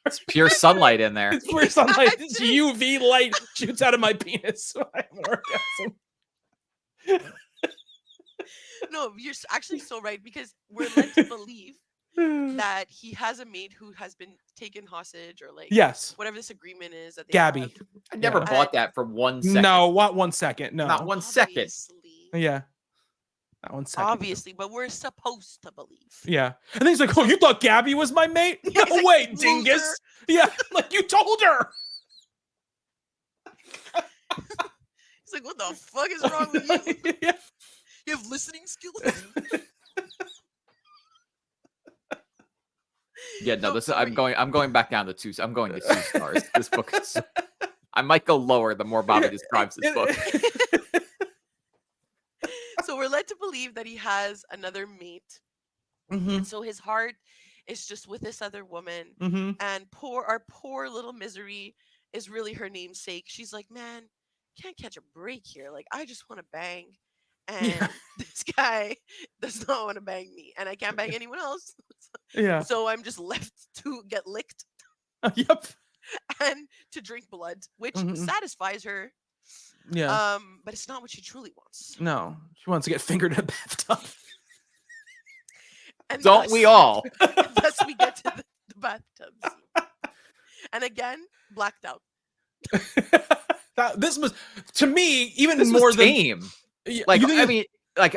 It's pure sunlight in there. It's pure sunlight. It's UV light shoots out of my penis. So I have an orgasm. No, you're actually so right, because we're led to believe that he has a mate who has been taken hostage, or like whatever this agreement is that they Gabby have. I never bought that for 1 second. No, what 1 second? No, not 1 second. Yeah, not 1 second. Obviously, but we're supposed to believe. Yeah, and then he's like, "Oh, you thought Gabby was my mate? No like, way, dingus." Yeah, like you told her. He's like, "What the fuck is wrong with you? Yeah. You have listening skills." Yeah, no, this I'm going back down to 2. I'm going to 2 stars. This book is, I might go lower the more Bobby describes this book. So we're led to believe that he has another mate. And so his heart is just with this other woman. And our poor little Misery is really her namesake. She's like, man, can't catch a break here. Like, I just want to bang. And this guy does not want to bang me. And I can't bang anyone else. So I'm just left to get licked. Yep. And to drink blood, which satisfies her. Yeah. But it's not what she truly wants. No, she wants to get fingered in a bathtub. And don't we all? Thus we get to the bathtub scene. And again, blacked out. This was, to me, even This more was than tame. Yeah, Like, you think I it's- mean, like,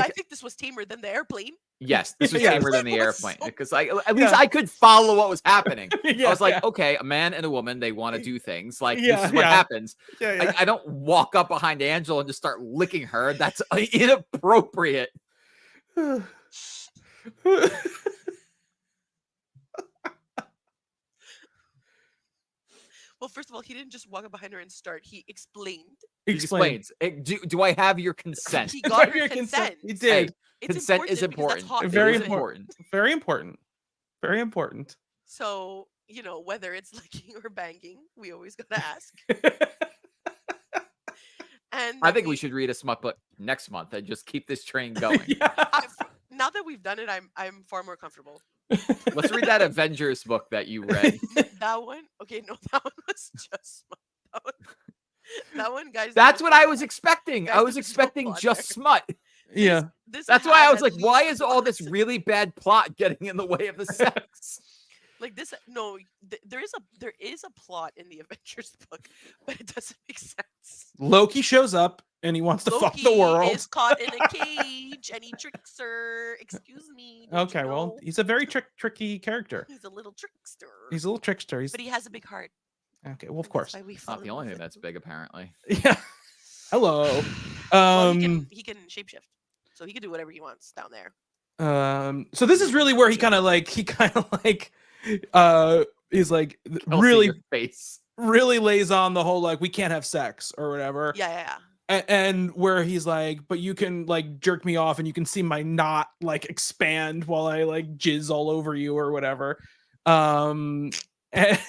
I think this was tamer than the airplane. yes, this was Yeah. tamer than the It was airplane so- because, like, at least Yeah. I could follow what was happening. Yeah, I was like, yeah. okay, a man and a woman, they want to do things. Like, Yeah, this is what yeah. happens. Yeah, I don't walk up behind Angela and just start licking her. That's inappropriate. yeah. Well, first of all, he didn't just walk up behind her and start. He explained. He Explain. explains. Do I have your consent? He got Your her consent. He did. It's Consent is because that's important. hot Very news, isn't it? important. Very important. Very important. So, whether it's licking or banging, we always gotta ask. And I then think we should read a smut book next month and just keep this train going. now that we've done it, I'm far more comfortable. Let's read that Avengers book that you read. That one, okay, no, that one was just smut. That one, guys. That's what I was expecting. Guys, I was there's no expecting plot just there. smut. Yeah. This That's why I had was at like, why least is all this one- really bad plot getting in the way of the sex? like this? No, there is a plot in the Avengers book, but it doesn't make sense. Loki shows up and he wants to fuck the Loki world. is caught in a cage and he tricks her. Excuse me. don't Okay, you well, know? he's a very tricky character. He's a little trickster. He's a little trickster. He's but he has a big heart. okay. Well, of and course. that's why we fall Not the in only love thing with that's big, apparently. Yeah. Hello. Well, he can shapeshift, so he can do whatever he wants down there. So this is really where he kind of like he's like Kelsey, really your face. really lays on the whole like we can't have sex or whatever. Yeah. And where he's like, but you can like jerk me off and you can see my knot like expand while I like jizz all over you or whatever. And- I've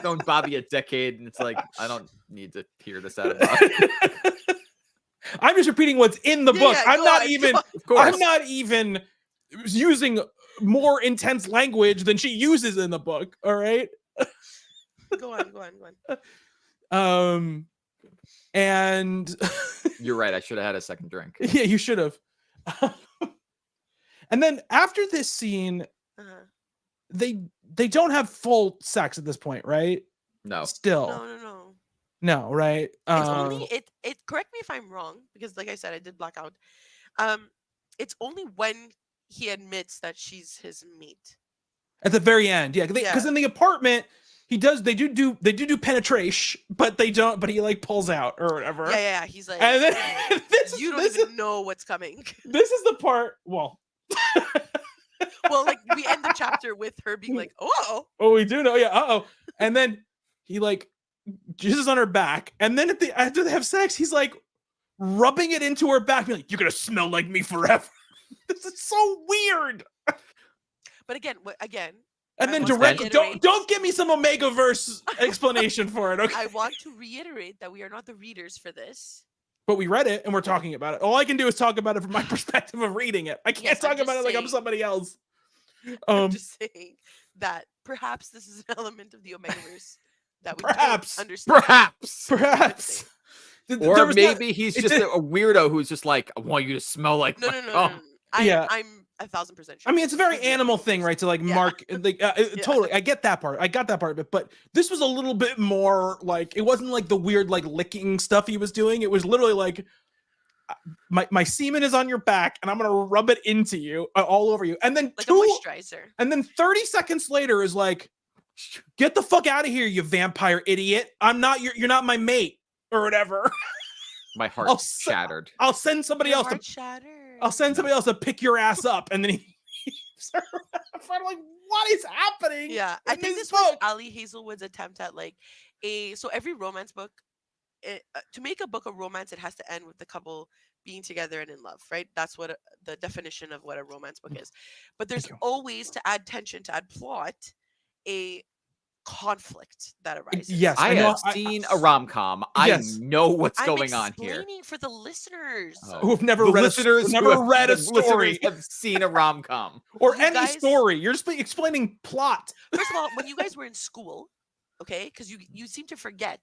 known Bobby a decade, and it's like, I don't need to hear this out of Bobby. I'm just repeating what's in the Yeah, book. yeah, I'm go not on, even go on. Of course. I'm not even using more intense language than she uses in the book. All right. Go on. And You're right. I should have had a second drink. yeah, you should have. And then after this scene, Uh-huh. they don't have full sex at this point, right? No. Still, No. no, right? It's only it. Correct me if I'm wrong, because like I said, I did black out. It's only when he admits that she's his mate. At the very end, yeah, because in the apartment, they do penetration, but they don't. But he like pulls out or whatever. Yeah. He's like, And then you don't this even know what's coming. this is the part. Well, Well, like we end the chapter with her being like, "Oh, oh, we do know, yeah. Uh-oh. And then he like jizzes on her back, and then after they have sex, he's like rubbing it into her back, being like, "You're gonna smell like me forever." This is so weird. But again, And I then want to directly, reiterate- don't give me some Omega verse explanation for it, okay? I want to reiterate that we are not the readers for this. But we read it and we're talking about it. All I can do is talk about it from my perspective of reading it. I can't Yes, I'm talk about just it like I'm saying- somebody else. I'm just saying that perhaps this is an element of the Omegaverse that we Perhaps. don't understand. Perhaps. Or There was not- maybe he's it just did- a weirdo who's just like, I want you to smell like No. my cum. Yeah. I'm 1,000% sure. I mean, it's a very This is the animal Omegaverse. thing, right? To like Yeah. mark, like, totally. I get that part. I got that part of it. But this was a little bit more like, it wasn't like the weird like licking stuff he was doing. It was literally like, my semen is on your back, and I'm gonna rub it into you, all over you, and then Like a moisturizer. and then 30 seconds later is like, get the fuck out of here, you vampire idiot! I'm not you're not my mate or whatever. My heart I'll s- shattered. I'll send somebody Your else to heart shattered. I'll send somebody else to pick your ass up, and then he leaves her. I'm like, what is happening? Yeah, I in think this this was book? Ali Hazelwood's attempt at like so every romance book, to make a book of romance, it has to end with the couple being together and in love, right? That's what the definition of what a romance book is. But there's you. always, to add tension, to add plot, a conflict that arises. Yes, I know, have seen a rom-com. Yes. I know what's I'm going on here. explaining for the listeners. Oh. Who've never The read listeners who never have- read a the listeners story have seen a rom-com. or You any guys- story. You're just explaining plot. First of all, when you guys were in school, okay, because you seem to forget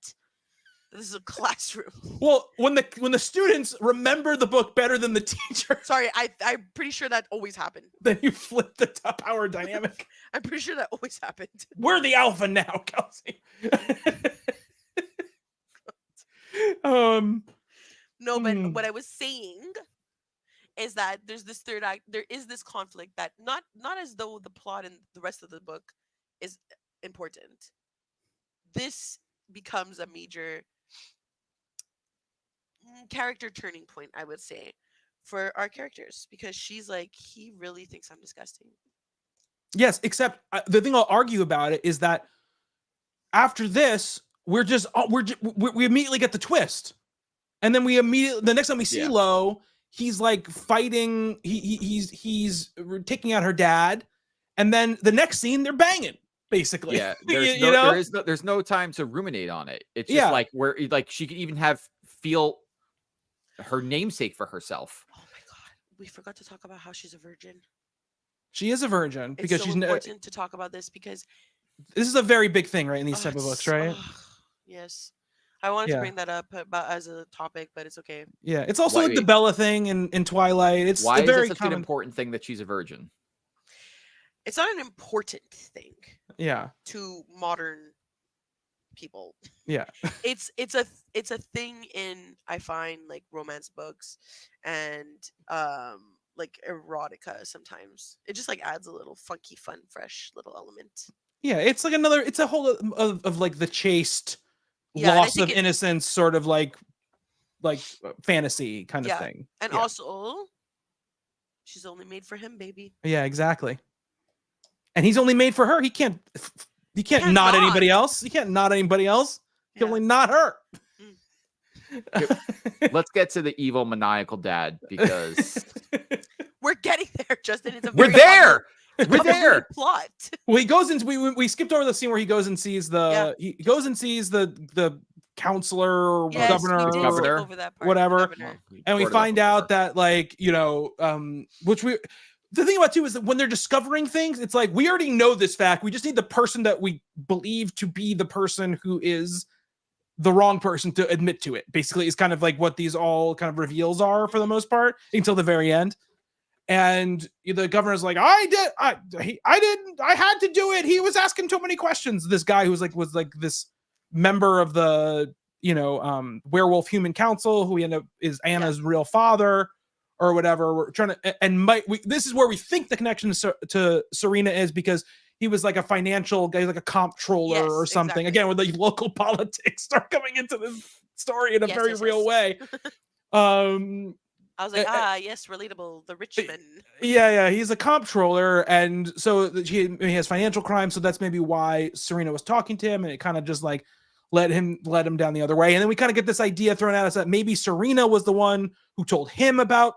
This is a classroom. Well, when the students remember the book better than the teacher, Sorry, I'm pretty sure that always happened. then you flip the power dynamic. I'm pretty sure that always happened. We're the alpha now, Kelsey. No, but what I was saying is that there's this third act. There is this conflict that not as though the plot and the rest of the book is important. This becomes a major character turning point, I would say, for our characters, because she's like, he really thinks I'm disgusting. Yes, except the thing I'll argue about it is that after this, we immediately get the twist, and then the next time we see Lo, he's like fighting. He's taking out her dad, and then the next scene they're banging. Basically, yeah. There's no time to ruminate on it. It's just like where like she could even feel her namesake for herself. Oh my god, we forgot to talk about how she's a virgin. She is a virgin because she's important to talk about this because this is a very big thing, right, in these type of books, right? Yes, I wanted to bring that up as a topic, but it's okay. Yeah, it's also like the Bella thing in Twilight. It's why very is it such an important thing that she's a virgin? It's not an important thing. Yeah. To modern people. Yeah. it's a thing in, I find, like romance books and like erotica sometimes. It just like adds a little funky, fun, fresh little element. Yeah, it's like it's a whole of like the chaste loss of innocence sort of like fantasy kind of thing. And also she's only made for him, baby. Yeah, exactly. And he's only made for her. He can't not anybody else. He can't not anybody else. He can only not her. Let's get to the evil maniacal dad, because we're getting there, Justin. It's a we're there. We're there. Plot. Well, he goes into we skipped over the scene where he goes and sees he goes and sees the counselor or governor, over that part, whatever, and we find out that which the thing about too is that when they're discovering things, it's like we already know this fact. We just need the person that we believe to be the person who is the wrong person to admit to it. Basically, is kind of like what these all kind of reveals are for the most part until the very end. And the governor's like, I didn't, I had to do it. He was asking too many questions. This guy was like this member of the, werewolf human council who is Anna's real father or whatever. We're trying to, this is where we think the connection to Serena is, because he was like a financial guy, like a comptroller or something. Exactly. Again, where the local politics start coming into this story in a very real way. I was like, yes, relatable. The rich man. Yeah, he's a comptroller, and so he has financial crime. So that's maybe why Serena was talking to him, and it kind of just like led him down the other way. And then we kind of get this idea thrown at us that maybe Serena was the one who told him about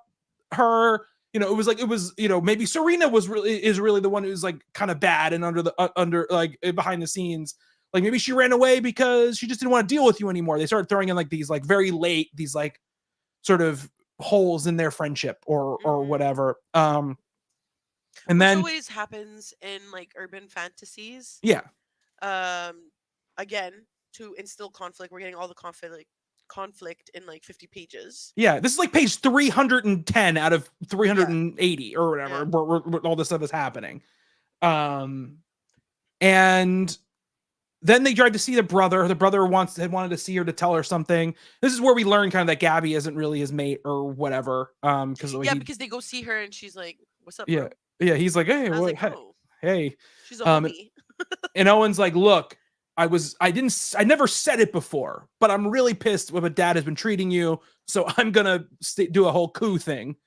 her. Maybe Serena is really the one who's like kind of bad and under behind the scenes. Like maybe she ran away because she just didn't want to deal with you anymore. They started throwing in like these like very late these like sort of holes in their friendship or whatever. And then always happens in like urban fantasies. Yeah. Again, to instill conflict, we're getting all the conflict in like 50 pages. Yeah, this is like page 310 out of 380 or whatever, where all this stuff is happening. And then they tried to see the brother. The brother had wanted to see her to tell her something. This is where we learn kind of that Gabby isn't really his mate or whatever. Because they go see her and she's like, "What's up?" Yeah, bro? Yeah. He's like, "Hey, what? Like, hey." She's a homie. And Owen's like, "Look, I never said it before, but I'm really pissed with what Dad has been treating you. So I'm gonna do a whole coup thing,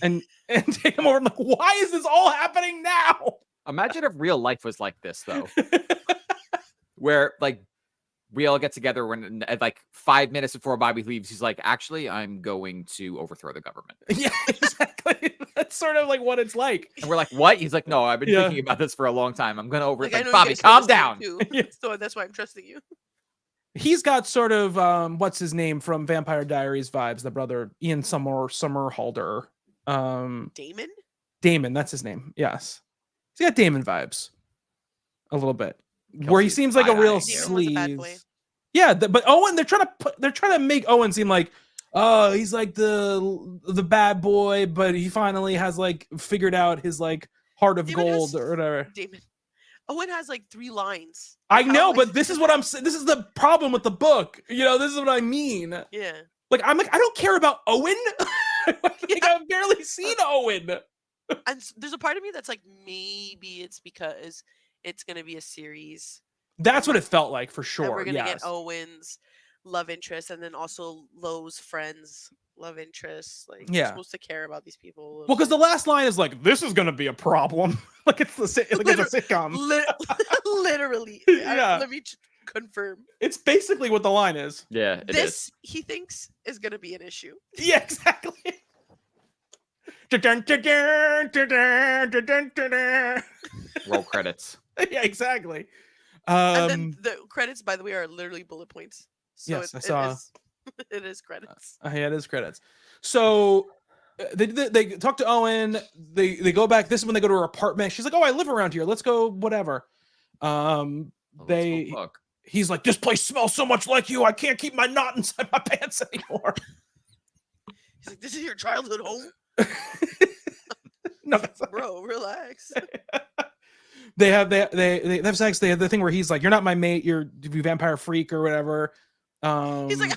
and take him over." I'm like, why is this all happening now? Imagine if real life was like this, though. Where like we all get together when at like 5 minutes before Bobby leaves, he's like, "Actually, I'm going to overthrow the government." Yeah, exactly. That's sort of like what it's like. And we're like, "What?" He's like, "No, I've been thinking about this for a long time. I'm going to overthrow." Like, Bobby, calm down. So that's why I'm trusting you. He's got sort of what's his name from Vampire Diaries vibes. The brother Ian Somerhalder. Damon, that's his name. Yes, he's got Damon vibes a little bit. Where he seems like a real sleaze. Yeah, but Owen, they're trying to make Owen seem like, oh, he's like the bad boy, but he finally has like figured out his like heart of gold or whatever. Damon. Owen has like 3 lines. I know, but this is what I'm saying. This is the problem with the book. This is what I mean. Yeah. Like, I don't care about Owen. I've barely seen Owen. And there's a part of me that's like, maybe it's because it's going to be a series. That's what it felt like, for sure. And we're going to get Owen's love interest, and then also Lo's friends' love interests. Like, you're supposed to care about these people. Well, because the last line is like, this is going to be a problem. Like, it's a sitcom. Literally. Yeah. Let me confirm. It's basically what the line is. Yeah, this he thinks is going to be an issue. Yeah, exactly. Roll credits. Yeah, exactly. And then the credits, by the way, are literally bullet points. So yes, I saw. It is credits. Yeah, it is credits. So they talk to Owen. They go back. This is when they go to her apartment. She's like, "Oh, I live around here. Let's go. Whatever." He's like, "This place smells so much like you. I can't keep my knot inside my pants anymore." He's like, "This is your childhood home." No, that's bro, relax. They have sex. They have the thing where he's like, "You're not my mate. You're a vampire freak or whatever." He's like,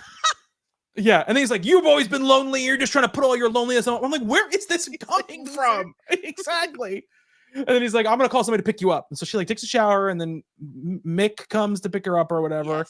yeah, and then he's like, "You've always been lonely. You're just trying to put all your loneliness on." I'm like, "Where is this coming from?" Exactly. And then he's like, "I'm gonna call somebody to pick you up." And so she like takes a shower, and then Mick comes to pick her up or whatever,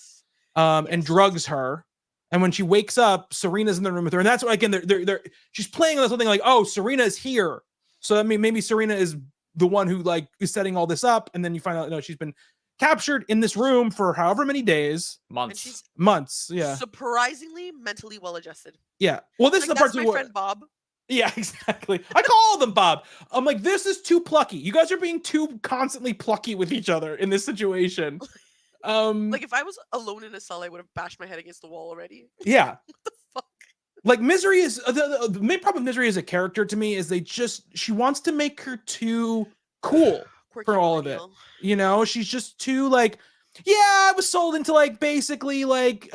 and drugs her. And when she wakes up, Serena's in the room with her, and that's what, again, they're she's playing on something like, "Oh, Serena's here." So I mean, maybe Serena is the one who like is setting all this up, and then you find out, no, she's been captured in this room for however many days, months. Yeah, surprisingly mentally well adjusted. Yeah. Well, this is the part too. My friend Bob. Yeah, exactly. I call them Bob. I'm like, this is too plucky. You guys are being too constantly plucky with each other in this situation. Like if I was alone in a cell, I would have bashed my head against the wall already. Yeah. What the fuck? Like Misery is the main problem with Misery as a character to me is she wants to make her too cool for all of it. She's just too like, yeah, I was sold into like basically like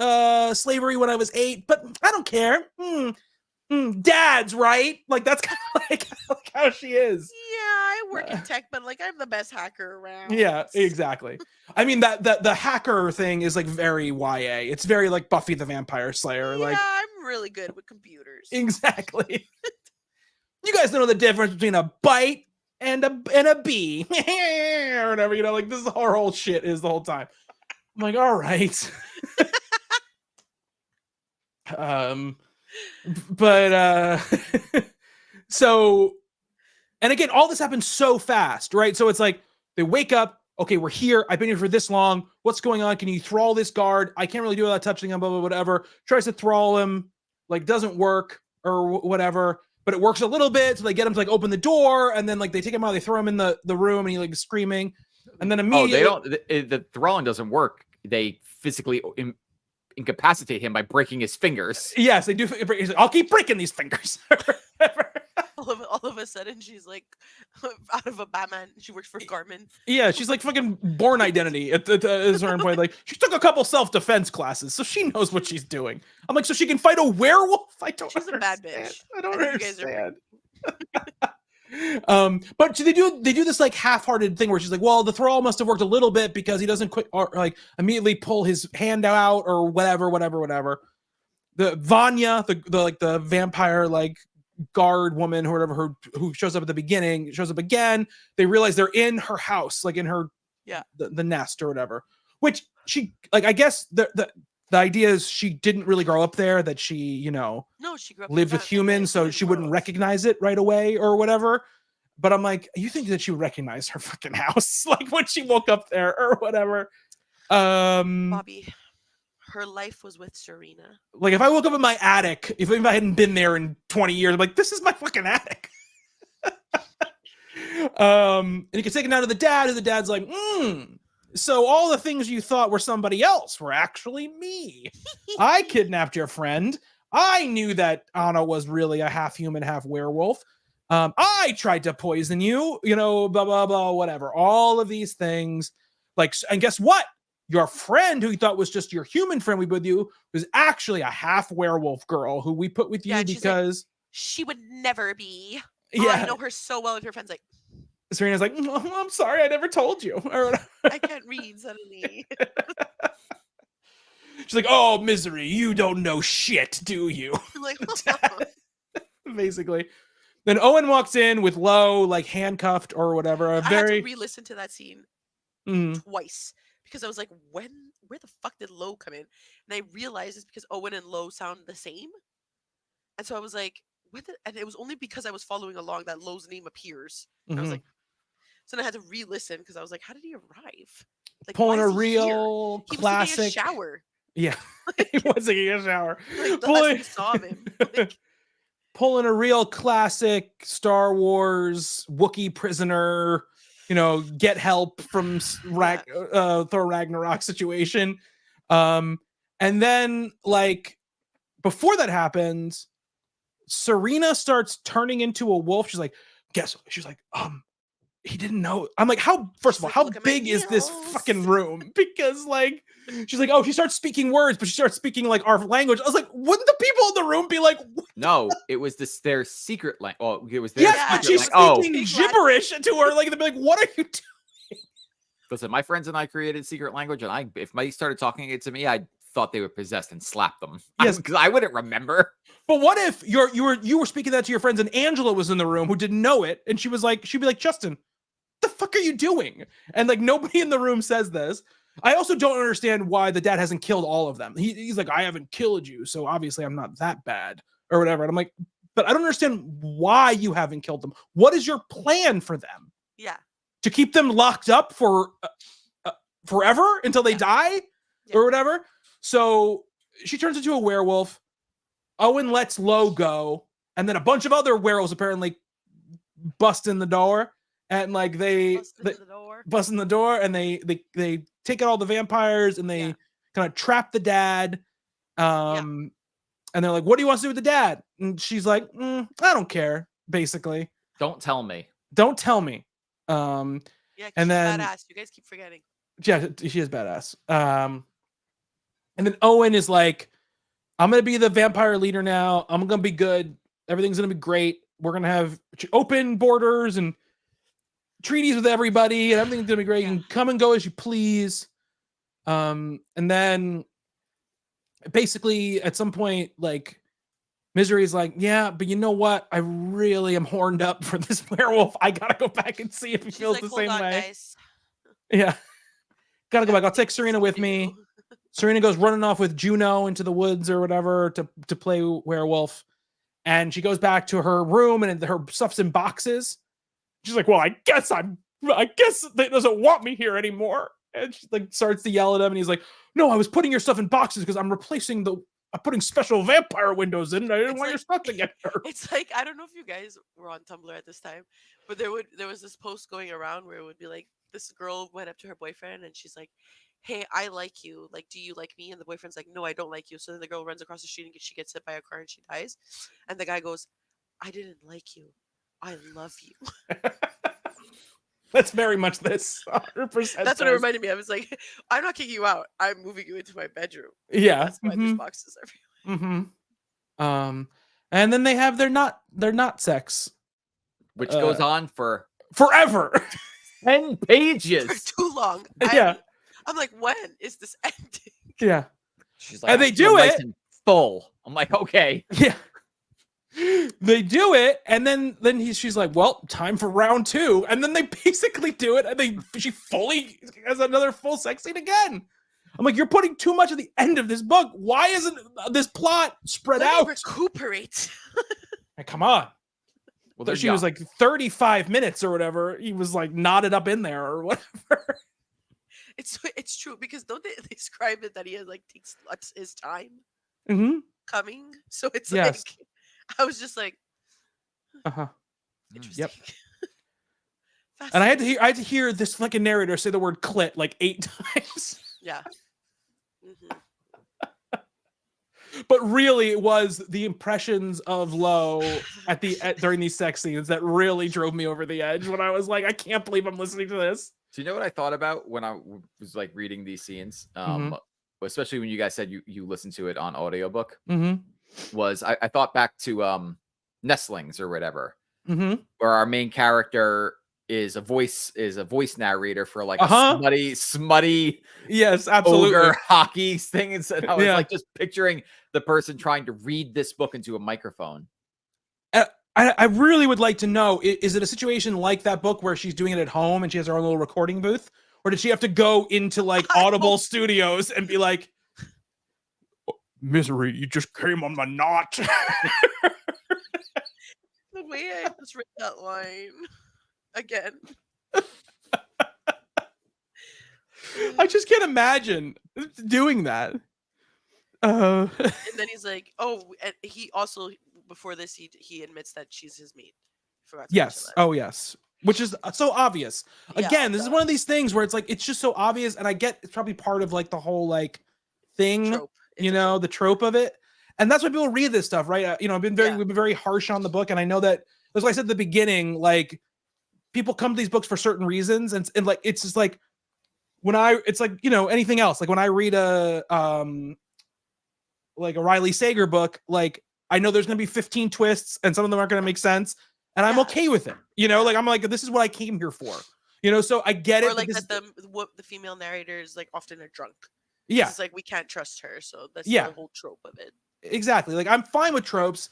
slavery when I was 8, but I don't care. Dad's right. Like that's kind of like how she is. Yeah, I work in tech, but like I'm the best hacker around. Yeah, exactly. I mean that the hacker thing is like very YA. It's very like Buffy the Vampire Slayer. Yeah, like I'm really good with computers. Exactly. You guys know the difference between a byte and a bee or whatever. Like this is our whole shit is the whole time. I'm like, all right. But so, and again, all this happens so fast, right? So it's like they wake up, okay, we're here, I've been here for this long, what's going on? Can you thrall this guard? I can't really do it without touching him, blah, blah, whatever. Tries to thrall him, like doesn't work or whatever, but it works a little bit. So they get him to like open the door, and then like they take him out, they throw him in the room, and he like screaming, and then immediately the thralling doesn't work. They physically incapacitate him by breaking his fingers. Yes, they do. I'll keep breaking these fingers. all of a sudden, she's like out of a Batman. She works for Garmin. Yeah, she's like fucking Born Identity at a certain point. Like she took a couple self-defense classes, so she knows what she's doing. I'm like, so she can fight a werewolf? I don't. She's understand. a bad bitch. I don't understand. But they do this like half-hearted thing where she's like, well, the thrall must have worked a little bit because he doesn't quit or like immediately pull his hand out or whatever. The Vanya, the vampire like guard woman or whatever, who shows up at the beginning, shows up again. They realize they're in her house, like in her the nest or whatever. Which she like, I guess the idea is she didn't really grow up there, that she, no, she grew up lived with humans, so she wouldn't recognize it right away or whatever. But I'm like, you think that she would recognize her fucking house, like when she woke up there or whatever? Bobby, her life was with Serena. Like if I woke up in my attic, if I hadn't been there in 20 years, I'm like, this is my fucking attic. And you can take it down to the dad, and the dad's like, so all the things you thought were somebody else were actually me. I kidnapped your friend. I knew that Anna was really a half human, half werewolf. I tried to poison you, blah, blah, blah, whatever. All of these things. Like, and guess what? your friend, who you thought was just your human friend we put with you, was actually a half werewolf girl who we put with you Yeah, and she's like, because she would never be. yeah, I know her so well. And her friend's like, Serena's like, oh, I'm sorry, I never told you. Or I can't read suddenly. she's like, oh, Misery, you don't know shit, do you? I'm like, Basically. Then Owen walks in with Lo, like handcuffed or whatever. I had to re-listen to that scene twice because I was like, where the fuck did Lo come in? And I realized it's because Owen and Lo sound the same. And so I was like, and it was only because I was following along that Lo's name appears. I was like, so then I had to re-listen because I was like, how did he arrive? Like, pulling why a is he real here? He classic was taking a shower. Yeah, he was taking a shower. Like, the last we saw him. Like, pulling a real classic Star Wars Wookiee prisoner, get help from Thor Ragnarok situation. And then, like, before that happens, Serena starts turning into a wolf. She's like, guess what? She's like, he didn't know. I'm like, first of all, how big is this fucking room? Because, like, she's like, oh, she starts speaking words, but she starts speaking like our language. I was like, wouldn't the people in the room be like, what? No, it was their secret language. Oh, it was their yeah, but she's speaking gibberish to her. Like, they'd be like, what are you doing? Listen, my friends and I created secret language, and if they started talking it to me, I thought they were possessed and slapped them. Yes, because I wouldn't remember. But what if you were speaking that to your friends and Angela was in the room who didn't know it, and she'd be like, Justin, the fuck are you doing? And like, nobody in the room says this. I also don't understand why the dad hasn't killed all of them. He's like, I haven't killed you, so obviously I'm not that bad or whatever. And I'm like, but I don't understand why you haven't killed them. What is your plan for them? Yeah. To keep them locked up for forever until they die or whatever? So she turns into a werewolf. Owen lets Lo go, and then a bunch of other werewolves apparently bust in the door. And like they bust in the door, and they take out all the vampires, and they kind of trap the dad. And they're like, "What do you want to do with the dad?" And she's like, "I don't care." Basically, don't tell me. Don't tell me. And then badass. You guys keep forgetting. Yeah, she is badass. And then Owen is like, "I'm gonna be the vampire leader now. I'm gonna be good. Everything's gonna be great. We're gonna have open borders and treaties with everybody, and everything's gonna be great. You can come and go as you please." And then basically at some point, like, Misery's like, yeah, but you know what? I really am horned up for this werewolf. I gotta go back and see if he feels like, the same way. Guys. Yeah. Gotta go back. I'll take Serena with me. Serena goes running off with Juno into the woods or whatever to play werewolf. And she goes back to her room, and her stuff's in boxes. She's like, well, I guess they doesn't want me here anymore. And she like starts to yell at him, and he's like, no, I was putting your stuff in boxes because I'm putting special vampire windows in, and I didn't want your stuff to get hurt. It's like, I don't know if you guys were on Tumblr at this time, but there was this post going around where it would be like, this girl went up to her boyfriend and she's like, hey, I like you. Like, do you like me? And the boyfriend's like, no, I don't like you. So then the girl runs across the street and she gets hit by a car and she dies. And the guy goes, I didn't like you. I love you. That's very much this. 100%. That's what it reminded me. I was like, I'm not kicking you out. I'm moving you into my bedroom. Yeah. That's why there's boxes everywhere. And then they have their not sex, which goes on for forever. 10 pages. For too long. I'm like, when is this ending? Yeah. She's like, and they do it full. I'm like, okay. Yeah. They do it, and then she's like, well, time for round 2. And then they basically do it, and she fully has another full sex scene again. I'm like, you're putting too much at the end of this book. Why isn't this plot spread out? Recuperate. Hey, come on. Well, she was like 35 minutes or whatever. He was like knotted up in there or whatever. It's true, because don't they describe it that he has like takes his time coming? So it's like, I was just like, interesting. Yep. And I had to hear this fucking narrator say the word clit like 8 times. Yeah. But really, it was the impressions of Lo during these sex scenes that really drove me over the edge. When I was like, I can't believe I'm listening to this. So you know what I thought about when I was like reading these scenes, especially when you guys said you listened to it on audiobook, was I thought back to Nestlings or whatever, where our main character is a voice narrator for like a smutty yes, absolutely ogre hockey thing, and I was Yeah. like just picturing the person trying to read this book into a microphone. I really would like to know, is it a situation like that book where she's doing it at home and she has her own little recording booth? Or did she have to go into like Audible Studios and be like, Misery, you just came on my knot? The way I just read that line again. I just can't imagine doing that. And then he's like, oh, and he also, before this, he admits that she's his mate. Forgot to mention that. Oh, yes. Which is so obvious. Again, this is one of these things where it's like, it's just so obvious. And I get it's probably part of like the whole like thing, Trope. the trope of it. And that's why people read this stuff, right? We've been very harsh on the book. And I know that, that's why I said at the beginning, like people come to these books for certain reasons. And like, it's just like, it's like, anything else. Like when I read a Riley Sager book, like I know there's going to be 15 twists and some of them aren't going to make sense. And I'm okay with it. Like, I'm like, this is what I came here for, so I get it. Or like that the female narrator is like often a drunk. Yeah. It's like, we can't trust her. So that's the whole trope of it. Exactly. Like I'm fine with tropes.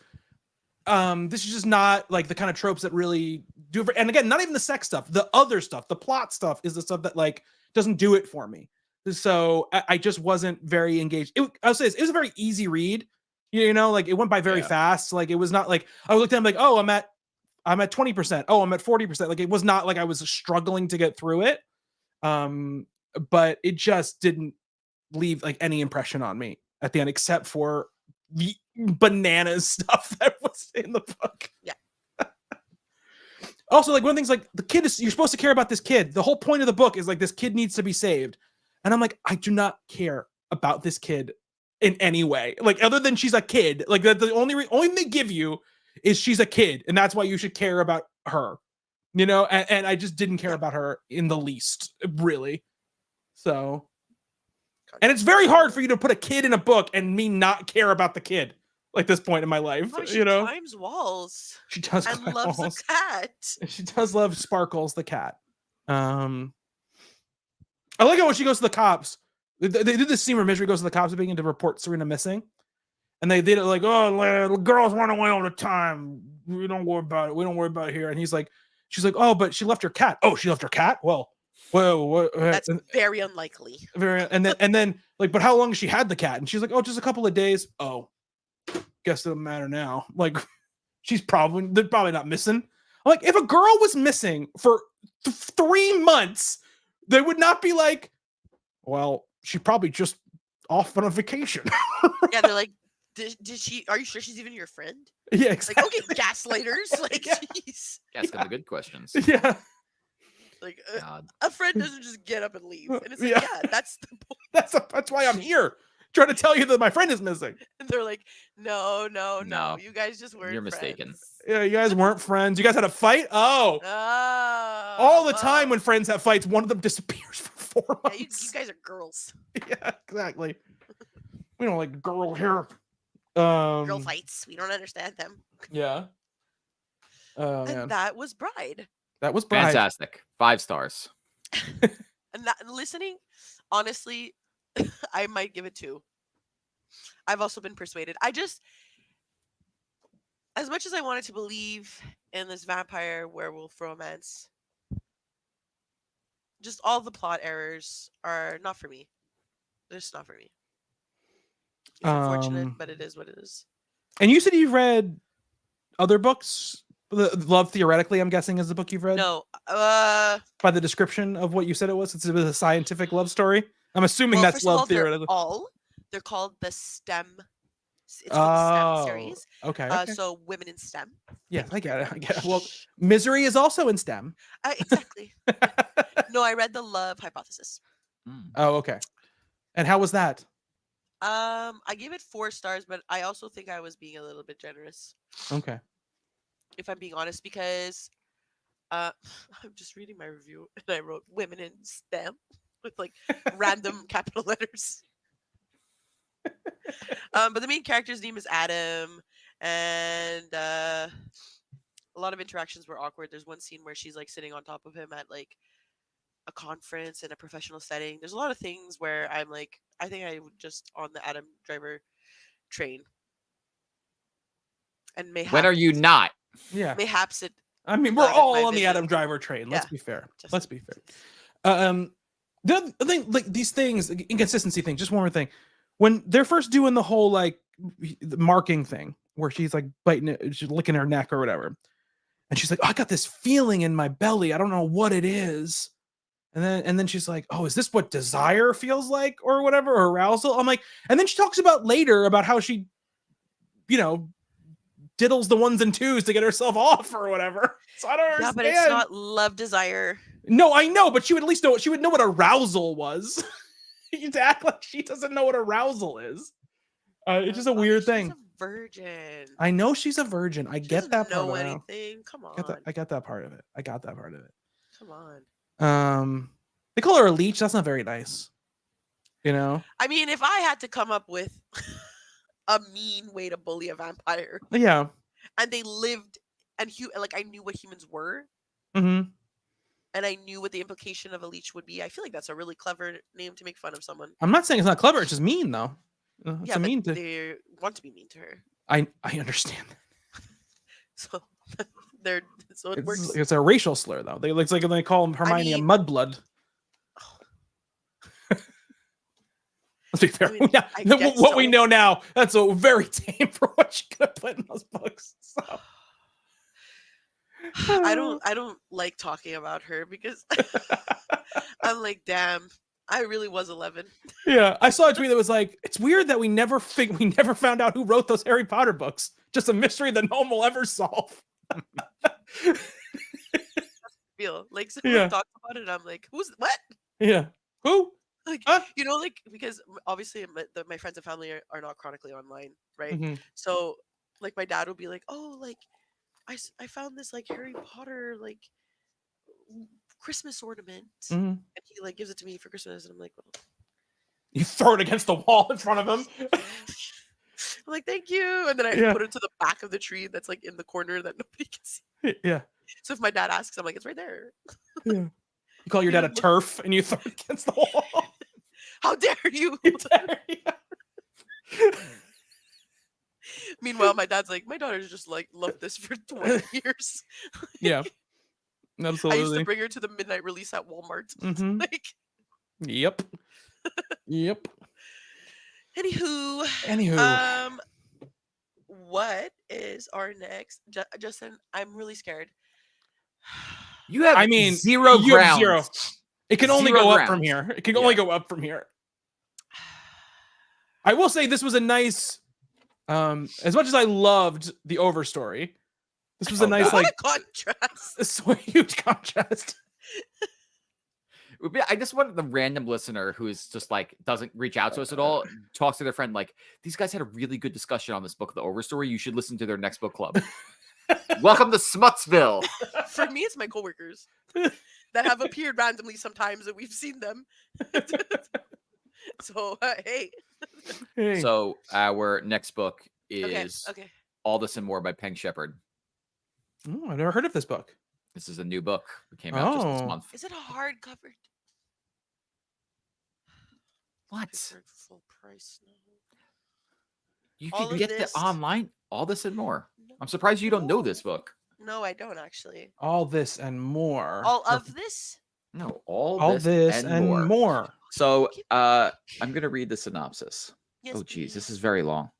This is just not like the kind of tropes that really do it. And again, not even the sex stuff, the other stuff, the plot stuff is the stuff that like doesn't do it for me. So I just wasn't very engaged. I'll say this, it was a very easy read, like it went by very fast. Like it was not like I looked at him like, oh, I'm at 20%. Oh, I'm at 40%. Like it was not like I was struggling to get through it. But it just didn't leave like any impression on me at the end, except for the bananas stuff that was in the book. Yeah. Also, like one of the things, like the kid you're supposed to care about this kid. The whole point of the book is like this kid needs to be saved. And I'm like, I do not care about this kid in any way. Like other than she's a kid, like the only thing they give you is she's a kid. And that's why you should care about her, and I just didn't care about her in the least, really. So, and it's very hard for you to put a kid in a book and me not care about the kid. Like this point in my life, she climbs walls. She does and loves walls. the cat. She does love Sparkles, the cat. I like it when she goes to the cops. They did this scene where Misery goes to the cops beginning to report Serena missing, and they did it like, oh, the girls run away all the time. We don't worry about it. We don't worry about it here. And she's like, oh, but she left her cat. Oh, she left her cat. Well, that's very unlikely. And then like, but how long has she had the cat? And she's like, oh, just a couple of days. Oh, guess it doesn't matter now. Like, they're probably not missing. I'm like, if a girl was missing for 3 months, they would not be like, well, she probably just off on a vacation. Yeah, they're like, did she? Are you sure she's even your friend? Yeah, exactly. Like, okay, gaslighters. Like, jeez. Asking the good questions. Yeah. Like a friend doesn't just get up and leave, and it's like, that's the point. That's why I'm here, trying to tell you that my friend is missing. And they're like, no, you guys just weren't. You're mistaken. Yeah, you guys weren't friends. You guys had a fight. Oh, all the time when friends have fights, one of them disappears for 4 months. Yeah, you guys are girls. Yeah, exactly. We don't like girl here. Girl fights. We don't understand them. Yeah. And that was Bride. That was Bride. Fantastic. 5 stars. And listening, honestly, I might give it 2. I've also been persuaded. As much as I wanted to believe in this vampire werewolf romance, just all the plot errors are not for me. They're just not for me. It's unfortunate, but it is what it is. And you said you've read other books? Love Theoretically, I'm guessing, is the book you've read? No. By the description of what you said it was, it's a scientific love story. I'm assuming that's Love Theoretically. They're called the STEM. It's called the STEM series. Okay. So women in STEM. Yeah, I get it. Well, Misery is also in STEM. Exactly. No, I read the Love Hypothesis. Oh, okay. And how was that? I gave it 4 stars, but I also think I was being a little bit generous. Okay. If I'm being honest, because I'm just reading my review, and I wrote "women in STEM" with like random capital letters. But the main character's name is Adam, and a lot of interactions were awkward. There's one scene where she's like sitting on top of him at like a conference in a professional setting. There's a lot of things where I'm like, I think I would just on the Adam Driver train, and When are you not? Yeah. mayhaps it. I mean, we're clouded all my on the vision. Adam Driver train. Let's Yeah. be fair. Just- Let's be fair. The other thing, like these things, the inconsistency thing. Just one more thing. When they're first doing the whole like the marking thing, where she's like biting it, she's licking her neck or whatever, and she's like, "Oh, I got this feeling in my belly. I don't know what it is." And then she's like, "Oh, is this what desire feels like, or whatever, or arousal?" I'm like, and then she talks about later about how she, diddles the ones and twos to get herself off or whatever. So I don't understand. Yeah, but it's not love desire. No, I know, but she would at least know. She would know what arousal was. You to act like she doesn't know what arousal is. It's just a weird thing. She's a virgin. I know she's a virgin. I She get doesn't that part know of it. anything. Come on. I get that part of it. I got that part of it. Come on. They call her a leech. That's not very nice. I mean, if I had to come up with a mean way to bully a vampire, Yeah. and they lived, and like I knew what humans were, Mm-hmm. and I knew what the implication of a leech would be, I feel like that's a really clever name to make fun of someone. I'm not saying it's not clever. It's just mean, though. It's Yeah, a but mean to. they want to be mean to her, I understand. so they're so it works. It's a racial slur, though. It's like they call Hermione a mean- mudblood. Let's be fair. I mean, I what guess we so. know now, that's a very tame for what she could have put in those books. So. I don't like talking about her because I'm like, damn, I really was 11. Yeah, I saw a tweet that was like, "It's weird that we never found out who wrote those Harry Potter books. Just a mystery that no one will ever solve." Feel like someone Yeah. talks about it, and I'm like, who's what? Yeah, who? Like, Huh? like because obviously my friends and family are not chronically online, right? Mhm. So like my dad will be like, oh, like I found this like Harry Potter like Christmas ornament, Mhm. and he like gives it to me for Christmas, and I'm like, well, You throw it against the wall in front of him. I'm like, thank you, and then I Yeah. put it to the back of the tree that's like in the corner that nobody can see. Yeah. So if my dad asks, I'm like, it's right there. Yeah. You call your dad a turf and you throw it against the wall. How dare you? Yeah. Meanwhile, my dad's like, my daughter's just like loved this for 20 years. Yeah. I used Absolutely. to bring her to the midnight release at Walmart. Mhm. Like, Yep. Yep. anywho, what is our next? Justin, I'm really scared. You have zero you have grounds. zero. It can only Zero go up grounds. from here. It can only go up from here. I will say this was a nice, as much as I loved the Overstory, this was a nice, What like, a contrast. this was a huge contrast. I just want the random listener who is just like doesn't reach out to us at all, talks to their friend like, these guys had a really good discussion on this book, The Overstory. You should listen to their next book club. Welcome to Smutsville. For me, it's my coworkers that have appeared randomly sometimes, and we've seen them. So hey. Hey. So our next book is Okay. All This and More by Peng Shepherd. Oh, I've never heard of this book. This is a new book that came out just this Oh. month. Is it a hardcover? What? It's for full price now. You All can of get this- the online All This and More. I'm surprised you don't know this book. No, I don't actually. All this and more. All of this? No, all this and more. So I'm gonna read the synopsis. Yes, Oh geez, this please. is very long.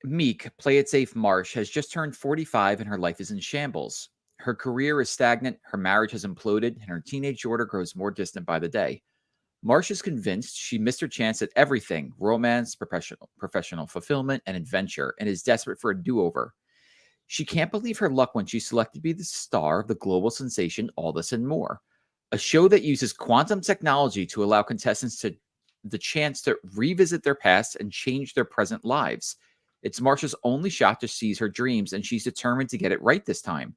Meek, play it safe Marsh, has just turned 45 and her life is in shambles. Her career is stagnant, her marriage has imploded, and her teenage daughter grows more distant by the day. Marsh is convinced she missed her chance at everything: romance, professional fulfillment, and adventure, and is desperate for a do-over. She can't believe her luck when she's selected to be the star of the global sensation All This and More, a show that uses quantum technology to allow contestants to the chance to revisit their past and change their present lives. It's Marsha's only shot to seize her dreams, and she's determined to get it right this time.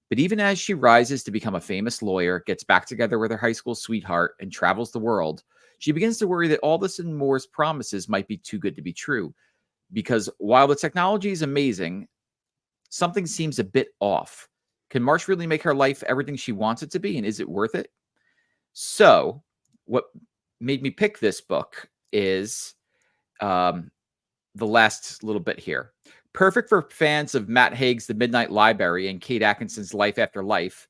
But even as she rises to become a famous lawyer, gets back together with her high school sweetheart, and travels the world, she begins to worry that all this and more's promises might be too good to be true. Because while the technology is amazing, something seems a bit off. Can Marsh really make her life everything she wants it to be? And is it worth it? So what made me pick this book is the last little bit here. Perfect for fans of Matt Haig's The Midnight Library and Kate Atkinson's Life After Life.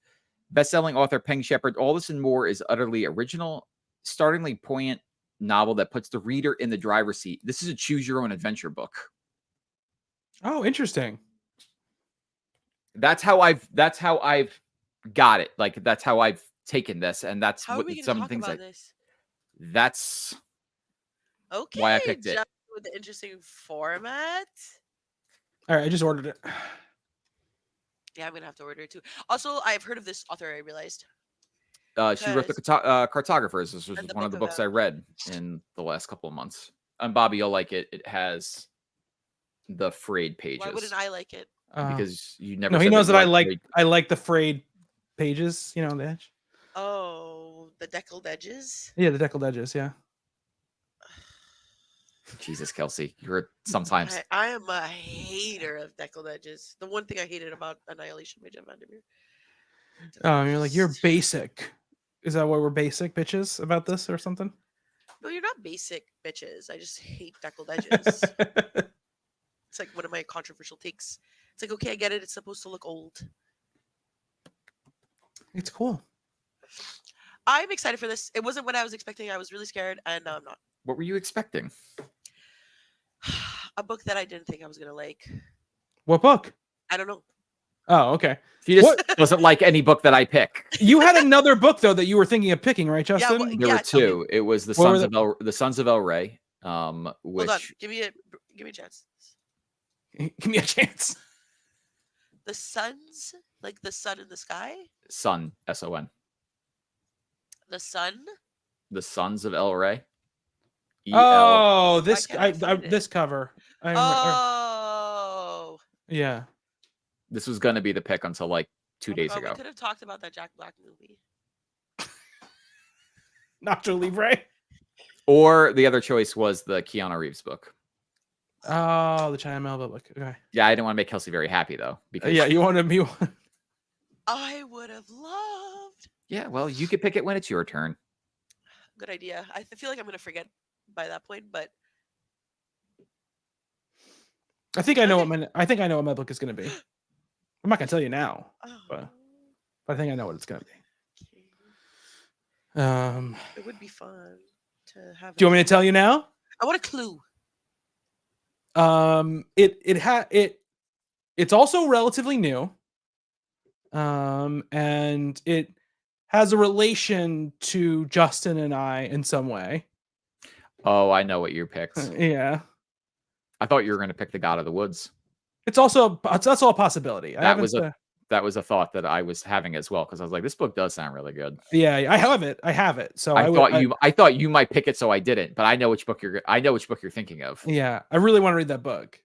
Best-selling author Peng Shepherd, All This and More is utterly original, startlingly poignant novel that puts the reader in the driver's seat. This is a choose-your-own-adventure book. Oh, interesting. That's how I've got it. Like, that's how I've taken this, and that's How are what we some going to of the talk things about this? that's Okay, why I picked it. just with the interesting format. All right, I just ordered it. Yeah, I'm gonna have to order it too. Also, I've heard of this author. I realized. She wrote the Cartographers. This was And the one of the Book of books I read in the last couple of months. And Bobby, you'll like it. It has the frayed pages. Why wouldn't I like it? Because you never. No, he said knows that you I liked like I like the frayed pages. You know, on the edge. Oh, the deckled edges. Yeah, the deckled edges. Yeah. Jesus, Kelsey, you're sometimes. I am a hater of deckled edges. The one thing I hated about Annihilation by Jen Vandermeer. You're like, you're basic. Is that why we're basic bitches about this or something? No, you're not basic bitches. I just hate deckled edges. It's like one of my controversial takes. It's like, okay, I get it. It's supposed to look old. It's cool. I'm excited for this. It wasn't what I was expecting. I was really scared, and now I'm not. What were you expecting? A book that I didn't think I was gonna like. What book? I don't know. Oh, okay. She just doesn't like any book that I pick. You had another book though that you were thinking of picking, right, Justin? well, There were tell me. two. It was the What were Sons of El Rey. Which Hold on. Give me a chance. Give me a chance. The suns, like the sun in the sky. Son, S-O-N. The sun. The Sons of El Rey. Oh, this can't I find it? this cover. Oh. Yeah. This was going to be the pick until like 2 days We ago. could have talked about that Jack Black movie. Nacho Libre. Or the other choice was the Keanu Reeves book. Oh, the China Melba book. Okay. Yeah, I didn't want to make Kelsey very happy though. Because Yeah, you wanted me. I would have loved. yeah, well, you could pick it when it's your turn. Good idea. I feel like I'm gonna forget by that point, but I think I know what my book is going to be. I'm not going to tell you now, but I think I know what it's going to be. It would be fun to have. Do you want me to tell you now? I want a clue. It's also relatively new. And it has a relation to Justin and I in some way. Oh, I know what you picked. Yeah. I thought you were going to pick The God of the Woods. That's also a possibility. That was a thought that I was having as well, because I was like, this book does sound really good. Yeah, I have it. So I thought you might pick it, so I didn't. But I know which book you're thinking of. Yeah, I really want to read that book.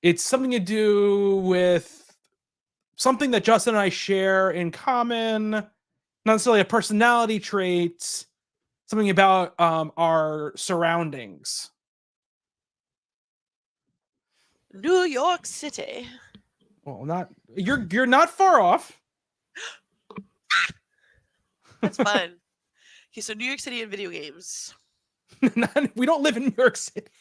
It's something to do with something that Justin and I share in common, not necessarily a personality trait, something about our surroundings. New York City. Well, you're not far off. That's fun. Okay, so New York City and video games. We don't live in New York City.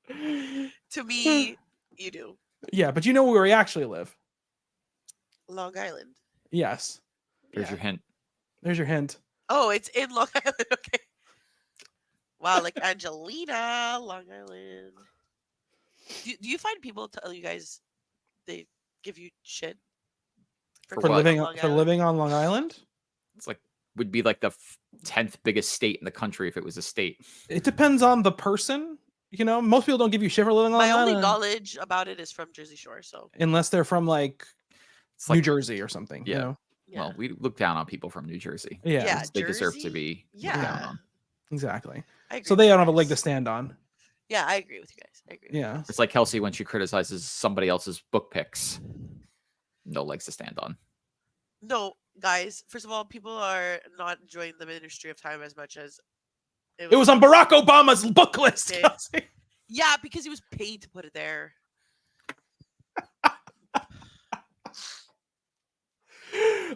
To me, you do. Yeah, but you know where we actually live. Long Island. Yes. There's your hint. There's your hint. Oh, it's in Long Island. Okay. Wow, like Angelina, Long Island. Do you find people tell you guys they give you shit For living Long Island? living on Long Island? It's like would be like the 10th biggest state in the country if it was a state. It depends on the person. You know, most people don't give you shit for living on My Long only Island knowledge about it is from Jersey Shore, so unless they're from like It's New like, Jersey or something. Yeah. You know? yeah. Well, we look down on people from New Jersey. Yeah. Yeah, They deserve to Jersey? be looked down Yeah. on. Exactly. I agree So with they you don't have a leg to guys. stand on. Yeah, I agree with you guys. I agree. With Yeah. You It's like Kelsey when she criticizes somebody else's book picks. No legs to stand on. No, guys. First of all, people are not enjoying the Ministry of Time as much as It was on Barack Obama's book list. Okay. Kelsey. Yeah, because he was paid to put it there.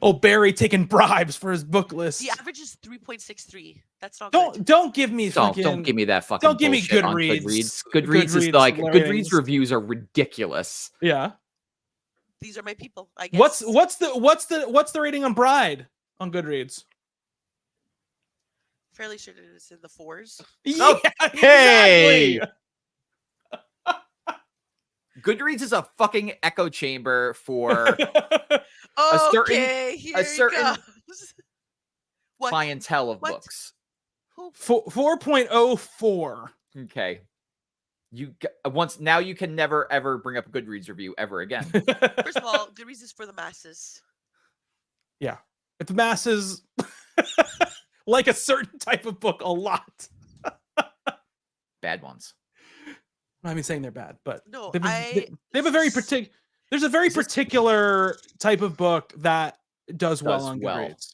Oh, Barry taking bribes for his book list. The average is 3.63. That's not good. Don't give me Don't fucking give me that fucking don't give me bullshit on Goodreads. Goodreads. Goodreads is like ratings. Goodreads reviews are ridiculous. Yeah. These are my people. I guess. What's the rating on Bride on Goodreads? Fairly sure it's in the 4s. Yeah, Hey! exactly. Goodreads is a fucking echo chamber for Okay, here a certain he goes. What? clientele of What? books. Who? 4.04. Okay. Now you can never ever bring up a Goodreads review ever again. First of all, Goodreads is for the masses. Yeah. If the masses like a certain type of book a lot. Bad ones. I mean, saying they're bad, but No, they have a very particular. There's a very particular type of book that does well on Goodreads.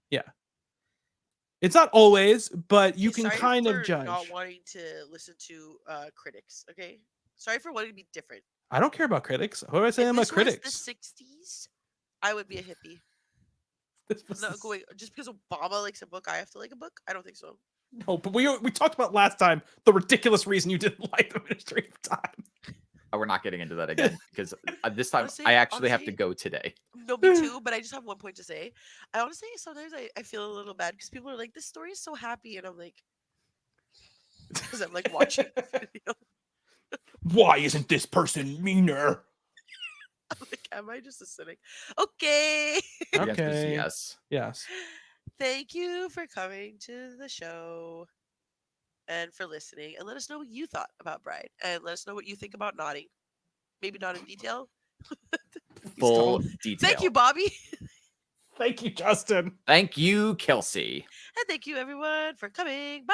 Yeah, it's not always, but you can kind of judge. Not wanting to listen to critics. Okay, sorry for wanting to be different. I don't care about critics. What do I say about critics? Was the '60s, I would be a hippie. Not going just because Obama likes a book, I have to like a book. I don't think so. No, but we talked about last time the ridiculous reason you didn't like the Ministry of Time. Oh, we're not getting into that again because this time I actually have to go today. No, me too. But I just have one point to say. I honestly sometimes I feel a little bad because people are like, "This story is so happy," and I'm like, because I'm like watching the video. Why isn't this person meaner? I'm like, am I just a cynic? Okay. Okay. Yes. Thank you for coming to the show and for listening. And let us know what you thought about Bride. And let us know what you think about nodding. Maybe not in detail. Full detail. Thank you, Bobby. Thank you, Justin. Thank you, Kelsey. And thank you, everyone, for coming. Bye.